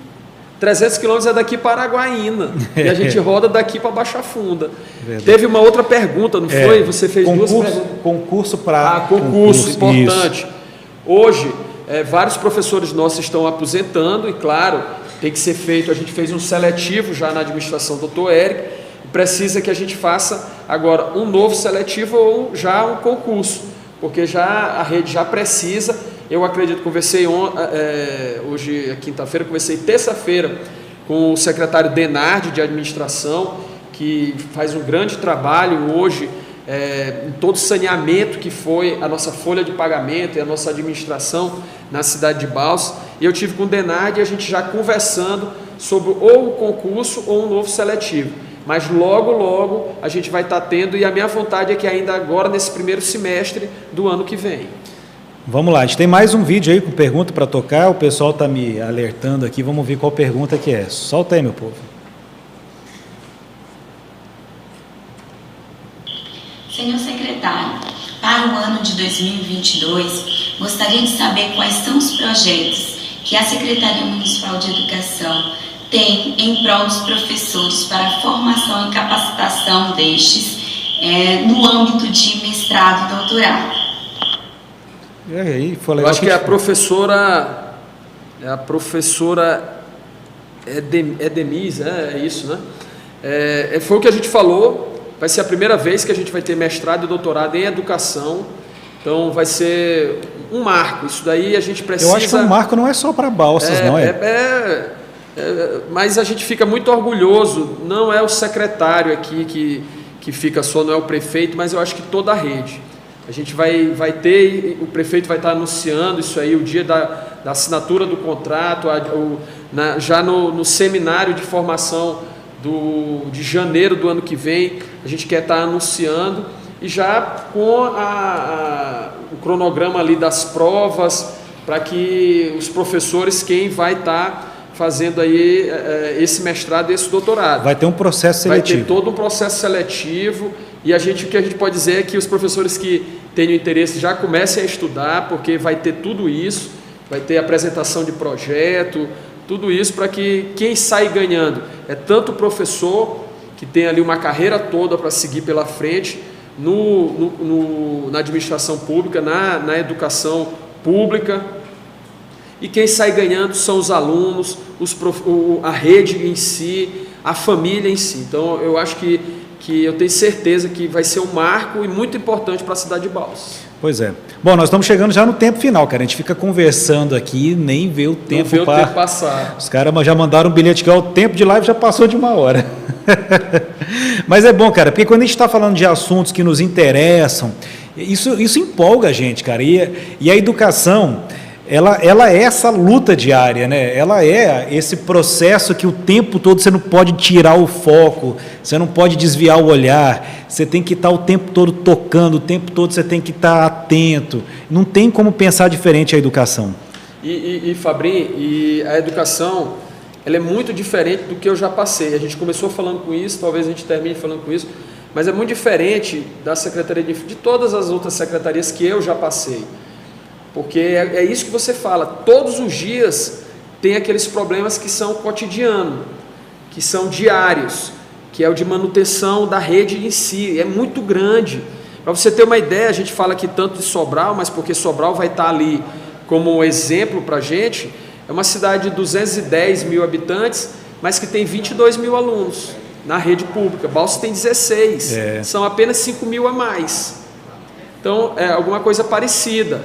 300 quilômetros é daqui para Araguaína, e a gente roda daqui para Baixa Funda. Verdade. Teve uma outra pergunta, não foi? Você fez duas perguntas. Concurso para... concurso, importante. Isso. Hoje, vários professores nossos estão aposentando, e claro, tem que ser feito, a gente fez um seletivo já na administração do Dr. Érico, precisa que a gente faça agora um novo seletivo ou já um concurso, porque já a rede já precisa. Eu acredito, conversei hoje é quinta-feira, conversei terça-feira com o secretário Denardi de administração, que faz um grande trabalho hoje em todo o saneamento que foi a nossa folha de pagamento e a nossa administração na cidade de Balsas. E eu tive com o Denardi e a gente já conversando sobre ou o concurso ou um novo seletivo. Mas logo, logo a gente vai estar tendo, e a minha vontade é que ainda agora nesse primeiro semestre do ano que vem. Vamos lá, a gente tem mais um vídeo aí com pergunta para tocar, o pessoal está me alertando aqui, vamos ver qual pergunta que é. Solta aí, meu povo. Senhor secretário, para o ano de 2022, gostaria de saber quais são os projetos que a Secretaria Municipal de Educação tem em prol dos professores para a formação e capacitação destes no âmbito de mestrado e doutorado. E aí, foi legal. Eu acho que a professora Edemis, é isso, né? Foi o que a gente falou. Vai ser a primeira vez que a gente vai ter mestrado e doutorado em educação, então vai ser um marco. Isso daí a gente precisa... Eu acho que um marco não é só para Balsas, não é? Mas a gente fica muito orgulhoso, não é o secretário aqui que fica só, não é o prefeito, mas eu acho que toda a rede. A gente vai ter, o prefeito vai estar anunciando isso aí, o dia da assinatura do contrato, já no seminário de formação de janeiro do ano que vem, a gente quer estar anunciando, e já com o cronograma ali das provas, para que os professores, quem vai estar fazendo aí esse mestrado e esse doutorado. Vai ter um processo seletivo. Vai ter todo um processo seletivo, e o que a gente pode dizer é que os professores que tenham interesse já comecem a estudar, porque vai ter tudo isso, vai ter apresentação de projeto, tudo isso para que quem sai ganhando é tanto o professor, que tem ali uma carreira toda para seguir pela frente, na administração pública, na educação pública, e quem sai ganhando são os alunos, a rede em si, a família em si. Então eu acho que eu tenho certeza que vai ser um marco e muito importante para a cidade de Balsas. Pois é. Bom, nós estamos chegando já no tempo final, cara. A gente fica conversando aqui, nem vê o tempo, tempo passar. Os caras já mandaram um bilhete que o tempo de live já passou de 1 hora. Mas é bom, cara, porque quando a gente está falando de assuntos que nos interessam, isso empolga a gente, cara. E a educação, ela é essa luta diária, né? Ela é esse processo que o tempo todo você não pode tirar o foco, você não pode desviar o olhar, você tem que estar o tempo todo tocando, o tempo todo você tem que estar atento. Não tem como pensar diferente a educação. E Fabrinho, a educação, ela é muito diferente do que eu já passei. A gente começou falando com isso, talvez a gente termine falando com isso, mas é muito diferente da Secretaria de todas as outras secretarias que eu já passei. Porque é isso que você fala, todos os dias tem aqueles problemas que são cotidianos, que são diários, que é o de manutenção da rede em si, é muito grande. Para você ter uma ideia, a gente fala aqui tanto de Sobral, mas porque Sobral vai estar ali como exemplo para a gente, é uma cidade de 210 mil habitantes, mas que tem 22 mil alunos na rede pública. Balsas tem 16, são apenas 5 mil a mais. Então, é alguma coisa parecida.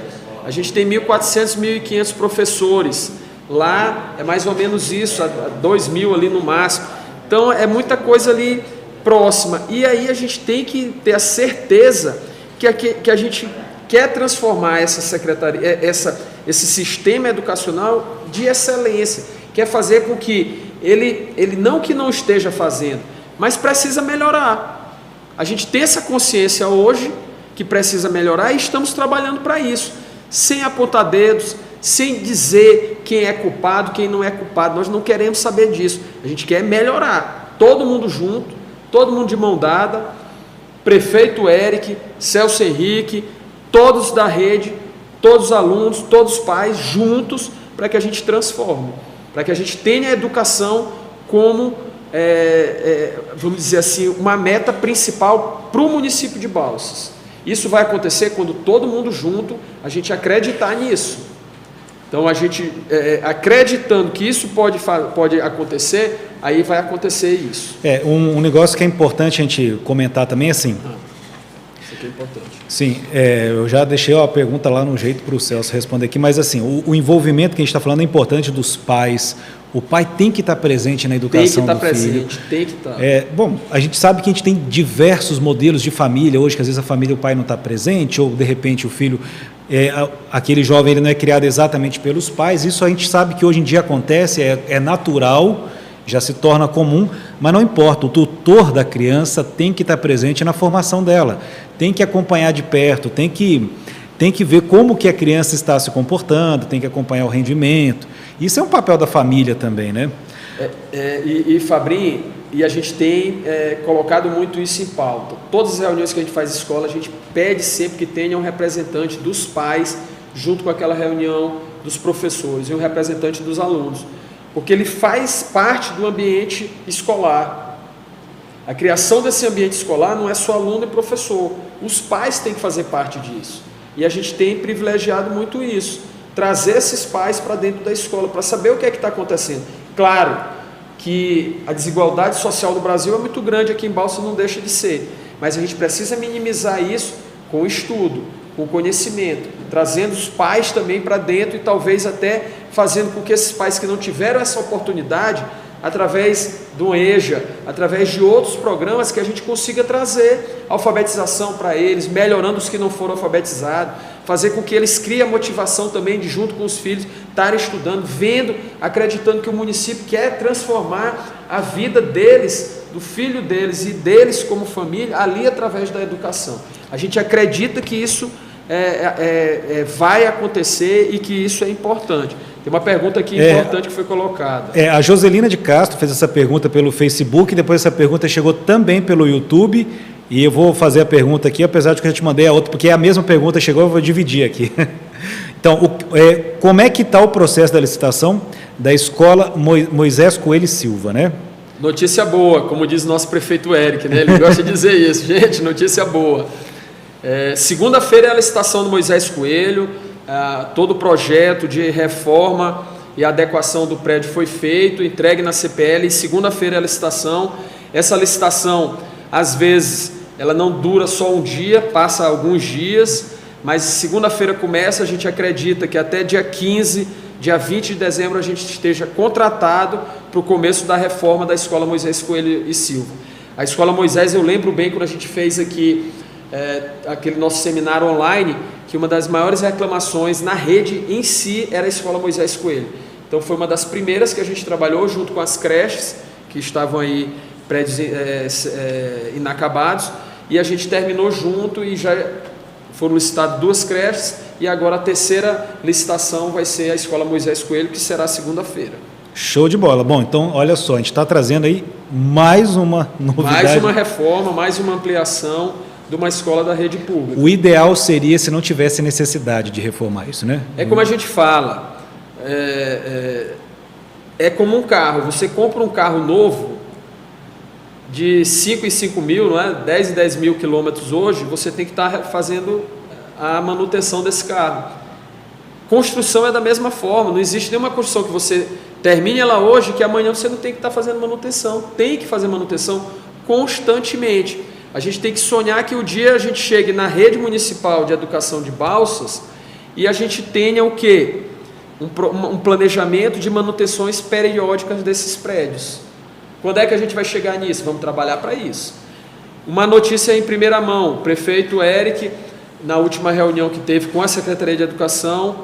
A gente tem 1.400, 1.500 professores, lá é mais ou menos isso, 2.000 ali no máximo. Então é muita coisa ali próxima. E aí a gente tem que ter a certeza que a gente quer transformar essa secretaria, esse sistema educacional de excelência, quer fazer com que ele não que não esteja fazendo, mas precisa melhorar. A gente tem essa consciência hoje que precisa melhorar e estamos trabalhando para isso, sem apontar dedos, sem dizer quem é culpado, quem não é culpado. Nós não queremos saber disso, a gente quer melhorar, todo mundo junto, todo mundo de mão dada, prefeito Eric, Celso Henrique, todos da rede, todos os alunos, todos os pais juntos, para que a gente transforme, para que a gente tenha a educação como, vamos dizer assim, uma meta principal para o município de Balsas. Isso vai acontecer quando todo mundo junto, a gente acreditar nisso. Então, a gente acreditando que isso pode acontecer, aí vai acontecer isso. Um negócio que é importante a gente comentar também, assim... Isso aqui é importante. Sim, eu já deixei a pergunta lá no jeito para o Celso responder aqui, mas assim, o envolvimento que a gente está falando é importante dos pais. O pai tem que estar presente na educação do filho. Tem que estar. Bom, a gente sabe que a gente tem diversos modelos de família hoje, que às vezes a família, o pai não está presente, ou de repente o filho, aquele jovem ele não é criado exatamente pelos pais. Isso a gente sabe que hoje em dia acontece, é natural, já se torna comum, mas não importa, o tutor da criança tem que estar presente na formação dela, tem que acompanhar de perto, tem que ver como que a criança está se comportando, tem que acompanhar o rendimento. Isso é um papel da família também, né? Fabrinho, e a gente tem colocado muito isso em pauta. Todas as reuniões que a gente faz em escola, a gente pede sempre que tenha um representante dos pais, junto com aquela reunião dos professores, e um representante dos alunos, porque ele faz parte do ambiente escolar. A criação desse ambiente escolar não é só aluno e professor, os pais têm que fazer parte disso. E a gente tem privilegiado muito isso, trazer esses pais para dentro da escola, para saber o que é que está acontecendo. Claro que a desigualdade social do Brasil é muito grande, aqui em Balsas não deixa de ser, mas a gente precisa minimizar isso com o estudo, com o conhecimento, trazendo os pais também para dentro e talvez até fazendo com que esses pais que não tiveram essa oportunidade, através do EJA, através de outros programas, que a gente consiga trazer alfabetização para eles, melhorando os que não foram alfabetizados, fazer com que eles criem a motivação também de, junto com os filhos, estarem estudando, vendo, acreditando que o município quer transformar a vida deles, do filho deles e deles como família, ali através da educação. A gente acredita que isso vai acontecer e que isso é importante. Tem uma pergunta aqui importante que foi colocada. A Joselina de Castro fez essa pergunta pelo Facebook, depois essa pergunta chegou também pelo YouTube, e eu vou fazer a pergunta aqui, apesar de que eu já te mandei a outra, porque a mesma pergunta chegou, eu vou dividir aqui. Então, como é que está o processo da licitação da escola Moisés Coelho Silva, né? Notícia boa, como diz o nosso prefeito Eric, né? Ele gosta de dizer isso. Gente, notícia boa. Segunda-feira é a licitação do Moisés Coelho, todo o projeto de reforma e adequação do prédio foi feito, entregue na CPL, e segunda-feira é a licitação. Essa licitação, às vezes, ela não dura só um dia, passa alguns dias, mas segunda-feira começa, a gente acredita que até dia 15, dia 20 de dezembro, a gente esteja contratado para o começo da reforma da Escola Moisés Coelho e Silva. A Escola Moisés, eu lembro bem quando a gente fez aqui aquele nosso seminário online, que uma das maiores reclamações na rede em si era a Escola Moisés Coelho. Então foi uma das primeiras que a gente trabalhou junto com as creches, que estavam aí prédios inacabados, e a gente terminou junto e já foram licitadas 2 creches, e agora a terceira licitação vai ser a Escola Moisés Coelho, que será segunda-feira. Show de bola. Bom, então, olha só, a gente está trazendo aí mais uma novidade. Mais uma reforma, mais uma ampliação de uma escola da rede pública. O ideal seria se não tivesse necessidade de reformar isso, né? Como a gente fala, como um carro, você compra um carro novo de 5 em 5 mil, não é? 10 em 10 mil quilômetros hoje, você tem que estar fazendo a manutenção desse carro. Construção é da mesma forma, não existe nenhuma construção que você termine ela hoje, que amanhã você não tem que estar fazendo manutenção, tem que fazer manutenção constantemente. A gente tem que sonhar que o dia a gente chegue na rede municipal de educação de Balsas e a gente tenha o quê? Um planejamento de manutenções periódicas desses prédios. Quando é que a gente vai chegar nisso? Vamos trabalhar para isso. Uma notícia em primeira mão, o prefeito Eric, na última reunião que teve com a Secretaria de Educação,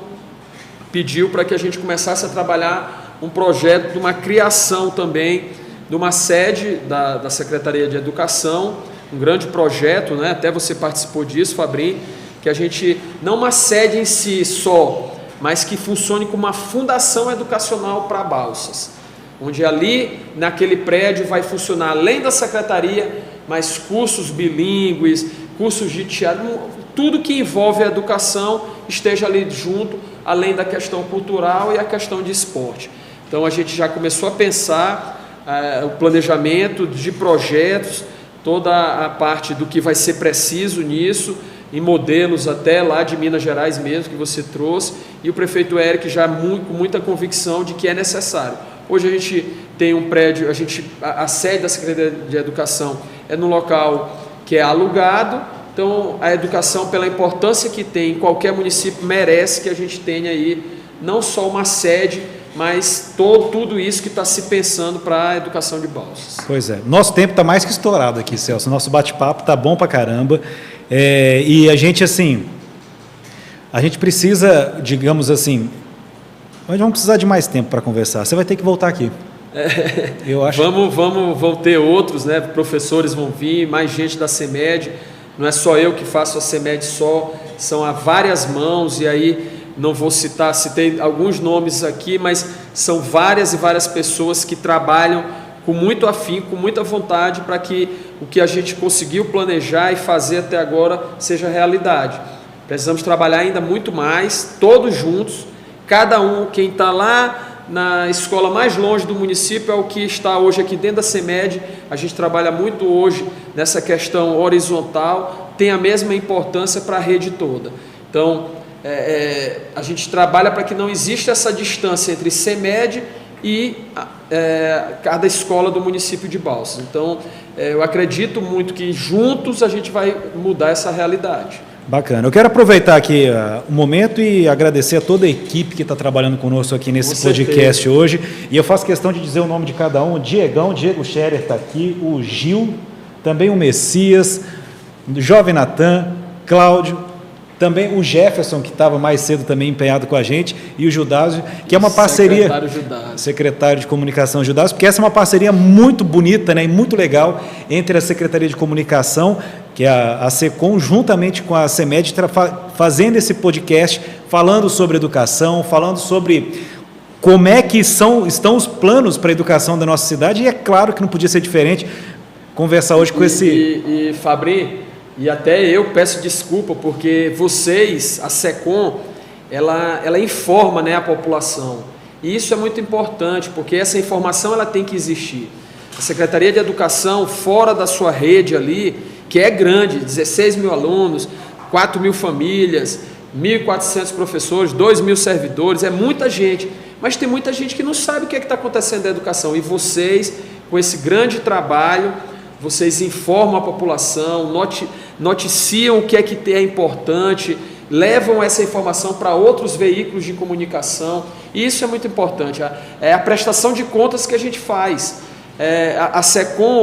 pediu para que a gente começasse a trabalhar um projeto de uma criação também de uma sede da Secretaria de Educação, um grande projeto, né? Até você participou disso, Fabrim, que a gente, não uma sede em si só, mas que funcione como uma fundação educacional para Balsas, onde ali, naquele prédio, vai funcionar, além da secretaria, mais cursos bilíngues, cursos de teatro, tudo que envolve a educação esteja ali junto, além da questão cultural e a questão de esporte. Então a gente já começou a pensar o planejamento de projetos, toda a parte do que vai ser preciso nisso, em modelos até lá de Minas Gerais mesmo, que você trouxe, e o prefeito Eric já com muita convicção de que é necessário. Hoje a gente tem um prédio, a sede da Secretaria de Educação é num local que é alugado, então a educação, pela importância que tem em qualquer município, merece que a gente tenha aí não só uma sede, mas tudo isso que está se pensando para a educação de Balsas. Pois é, nosso tempo está mais que estourado aqui, Celso, nosso bate-papo está bom para caramba, e a gente precisa, digamos assim, mas vamos precisar de mais tempo para conversar, você vai ter que voltar aqui. Eu acho. Vão ter outros, né? Professores vão vir, mais gente da CEMED, não é só eu que faço a CEMED só, são a várias mãos, e aí não vou citei alguns nomes aqui, mas são várias e várias pessoas que trabalham com muito afinco, com muita vontade para que o que a gente conseguiu planejar e fazer até agora seja realidade. Precisamos trabalhar ainda muito mais, todos juntos, cada um, quem está lá na escola mais longe do município é o que está hoje aqui dentro da CEMED. A gente trabalha muito hoje nessa questão horizontal, tem a mesma importância para a rede toda. Então, a gente trabalha para que não exista essa distância entre CEMED e cada escola do município de Balsas. Então, eu acredito muito que juntos a gente vai mudar essa realidade. Bacana. Eu quero aproveitar aqui o momento e agradecer a toda a equipe que está trabalhando conosco aqui nesse podcast hoje. E eu faço questão de dizer o nome de cada um. O Diego Scherer está aqui, o Gil, também o Messias, o Jovem Natan, Cláudio, também o Jefferson, que estava mais cedo também empenhado com a gente, e o Judásio, que é uma parceria... Secretário de Comunicação Judásio, porque essa é uma parceria muito bonita, né, e muito legal entre a Secretaria de Comunicação, que é a SECOM, juntamente com a CEMED, fazendo esse podcast, falando sobre educação, falando sobre como é que estão os planos para a educação da nossa cidade, e é claro que não podia ser diferente conversar hoje com esse... E Fabri... E até eu peço desculpa, porque vocês, a SECOM, ela informa, né, a população. E isso é muito importante, porque essa informação ela tem que existir. A Secretaria de Educação, fora da sua rede ali, que é grande, 16 mil alunos, 4 mil famílias, 1.400 professores, 2 mil servidores, é muita gente. Mas tem muita gente que não sabe o que está acontecendo na educação. E vocês, com esse grande trabalho, vocês informam a população, noticiam o que é importante, levam essa informação para outros veículos de comunicação, e isso é muito importante. É a prestação de contas que a gente faz. A SECOM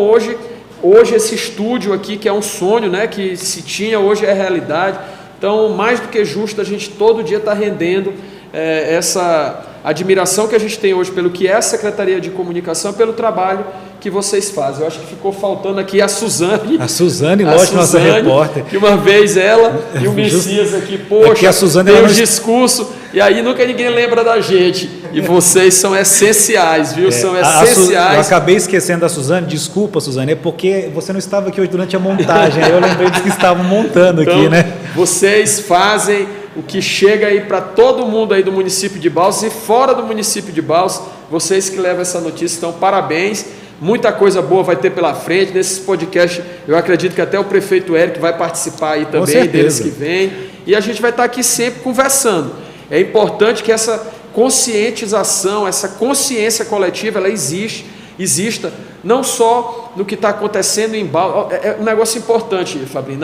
hoje esse estúdio aqui, que é um sonho, né, que se tinha, hoje é realidade. Então, mais do que justo, a gente todo dia está rendendo essa admiração que a gente tem hoje pelo que é a Secretaria de Comunicação, pelo trabalho que vocês fazem. Eu acho que ficou faltando aqui a Suzane. A Suzane, lógico, nossa repórter. Que uma vez ela e o Messias aqui, poxa, tem um discurso, e aí nunca ninguém lembra da gente. E vocês são essenciais, viu? São essenciais. Eu acabei esquecendo da Suzane, desculpa, Suzane, é porque você não estava aqui hoje durante a montagem, eu lembrei dos que estavam montando aqui, então, né? Vocês fazem o que chega aí para todo mundo aí do município de Balsas e fora do município de Balsas, vocês que levam essa notícia, então parabéns, muita coisa boa vai ter pela frente, nesses podcasts eu acredito que até o prefeito Eric vai participar aí também, deles que vem, e a gente vai estar aqui sempre conversando. É importante que essa conscientização, essa consciência coletiva, ela exista, não só no que está acontecendo em Balsas. É um negócio importante, Fabrício,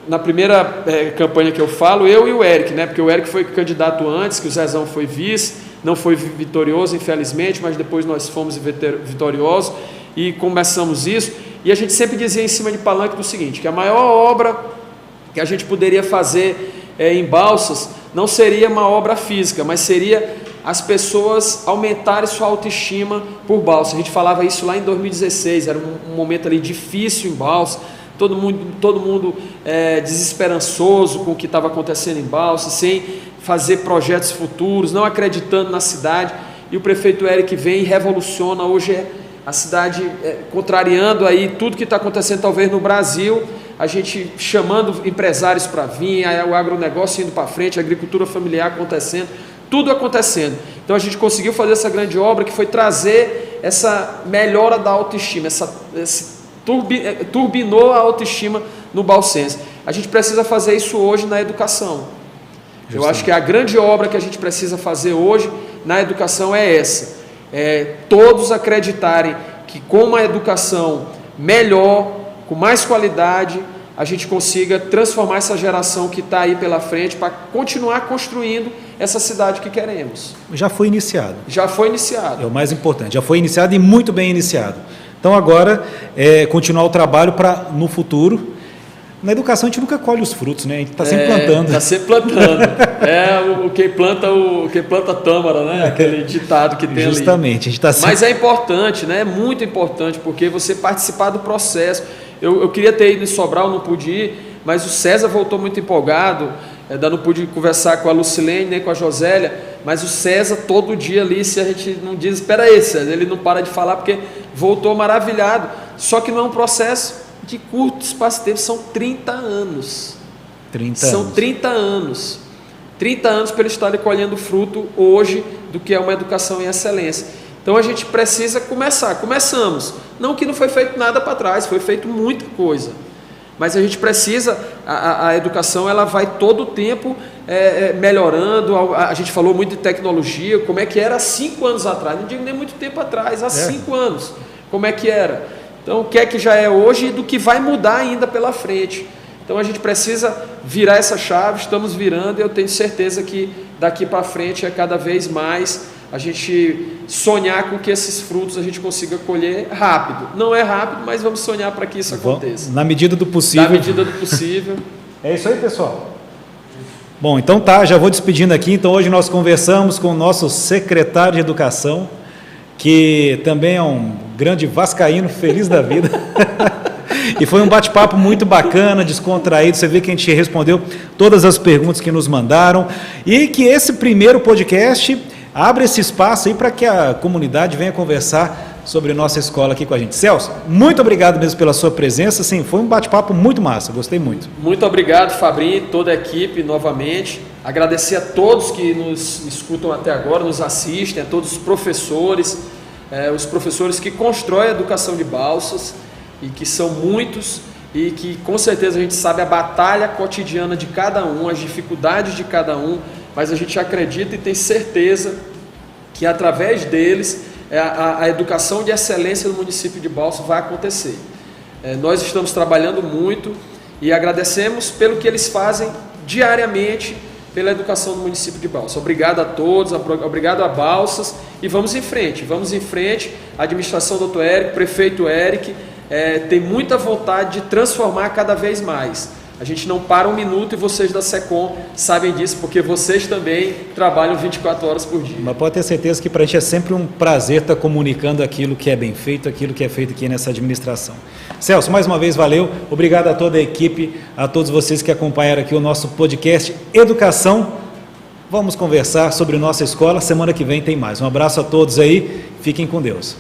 na primeira campanha que eu falo, eu e o Eric, né? Porque o Eric foi candidato antes, que o Zezão foi vice, não foi vitorioso, infelizmente, mas depois nós fomos vitoriosos e começamos isso. E a gente sempre dizia em cima de palanque do seguinte, que a maior obra que a gente poderia fazer em Balsas não seria uma obra física, mas seria as pessoas aumentarem sua autoestima por Balsas. A gente falava isso lá em 2016, era um momento ali difícil em Balsas, todo mundo desesperançoso com o que estava acontecendo em Balsas, sem fazer projetos futuros, não acreditando na cidade, e o prefeito Eric vem e revoluciona. Hoje a cidade contrariando aí tudo que está acontecendo talvez no Brasil, a gente chamando empresários para vir, o agronegócio indo para frente, a agricultura familiar acontecendo, tudo acontecendo. Então a gente conseguiu fazer essa grande obra que foi trazer essa melhora da autoestima, turbinou a autoestima no balsense. A gente precisa fazer isso hoje na educação. Justamente. Eu acho que a grande obra que a gente precisa fazer hoje na educação é essa. Todos acreditarem que com uma educação melhor, com mais qualidade, a gente consiga transformar essa geração que está aí pela frente para continuar construindo essa cidade que queremos. Já foi iniciado. Já foi iniciado. É o mais importante, já foi iniciado e muito bem iniciado. Então agora continuar o trabalho para no futuro. Na educação a gente nunca colhe os frutos, né? A gente está sempre plantando. Está sempre plantando. Quem planta tâmara, né? Aquele ditado que tem. Justamente, ali. A gente está sempre... Mas é importante, né? É muito importante, porque você participar do processo. Eu queria ter ido em Sobral, não pude ir, mas o César voltou muito empolgado. Não pude conversar com a Lucilene nem com a Josélia, mas o César todo dia ali, se a gente não diz, espera aí, César, ele não para de falar porque voltou maravilhado. Só que não é um processo de curto espaço de tempo, são 30 anos. 30 são anos. 30 anos. 30 anos para ele estar colhendo fruto hoje do que é uma educação em excelência. Então a gente precisa começar. Começamos. Não que não foi feito nada para trás, foi feito muita coisa. Mas a gente precisa, a educação ela vai todo o tempo melhorando. A gente falou muito de tecnologia, como é que era há 5 anos atrás, não digo nem muito tempo atrás, há 5 anos, como é que era. Então o que é que já é hoje e do que vai mudar ainda pela frente. Então a gente precisa virar essa chave, estamos virando, e eu tenho certeza que daqui para frente é cada vez mais a gente sonhar com que esses frutos a gente consiga colher rápido. Não é rápido, mas vamos sonhar para que isso aconteça. Na medida do possível. Na medida do possível. É isso aí, pessoal. Bom, então já vou despedindo aqui. Então hoje nós conversamos com o nosso secretário de Educação, que também é um grande vascaíno, feliz da vida. E foi um bate-papo muito bacana, descontraído. Você vê que a gente respondeu todas as perguntas que nos mandaram. E que esse primeiro podcast abre esse espaço aí para que a comunidade venha conversar sobre nossa escola aqui com a gente. Celso, muito obrigado mesmo pela sua presença. Sim, foi um bate-papo muito massa, gostei muito. Muito obrigado, Fabrinho, toda a equipe novamente. Agradecer a todos que nos escutam até agora, nos assistem, a todos os professores que constroem a educação de Balsas, e que são muitos, e que com certeza a gente sabe a batalha cotidiana de cada um, as dificuldades de cada um, mas a gente acredita e tem certeza que através deles a educação de excelência no município de Balsas vai acontecer. Nós estamos trabalhando muito e agradecemos pelo que eles fazem diariamente pela educação do município de Balsas. Obrigado a todos, obrigado a Balsas, e vamos em frente. A administração do Dr. Eric, prefeito Eric, tem muita vontade de transformar cada vez mais. A gente não para um minuto, e vocês da SECOM sabem disso, porque vocês também trabalham 24 horas por dia. Mas pode ter certeza que para a gente é sempre um prazer estar comunicando aquilo que é bem feito, aquilo que é feito aqui nessa administração. Celso, mais uma vez, valeu. Obrigado a toda a equipe, a todos vocês que acompanharam aqui o nosso podcast Educação. Vamos conversar sobre nossa escola. Semana que vem tem mais. Um abraço a todos aí. Fiquem com Deus.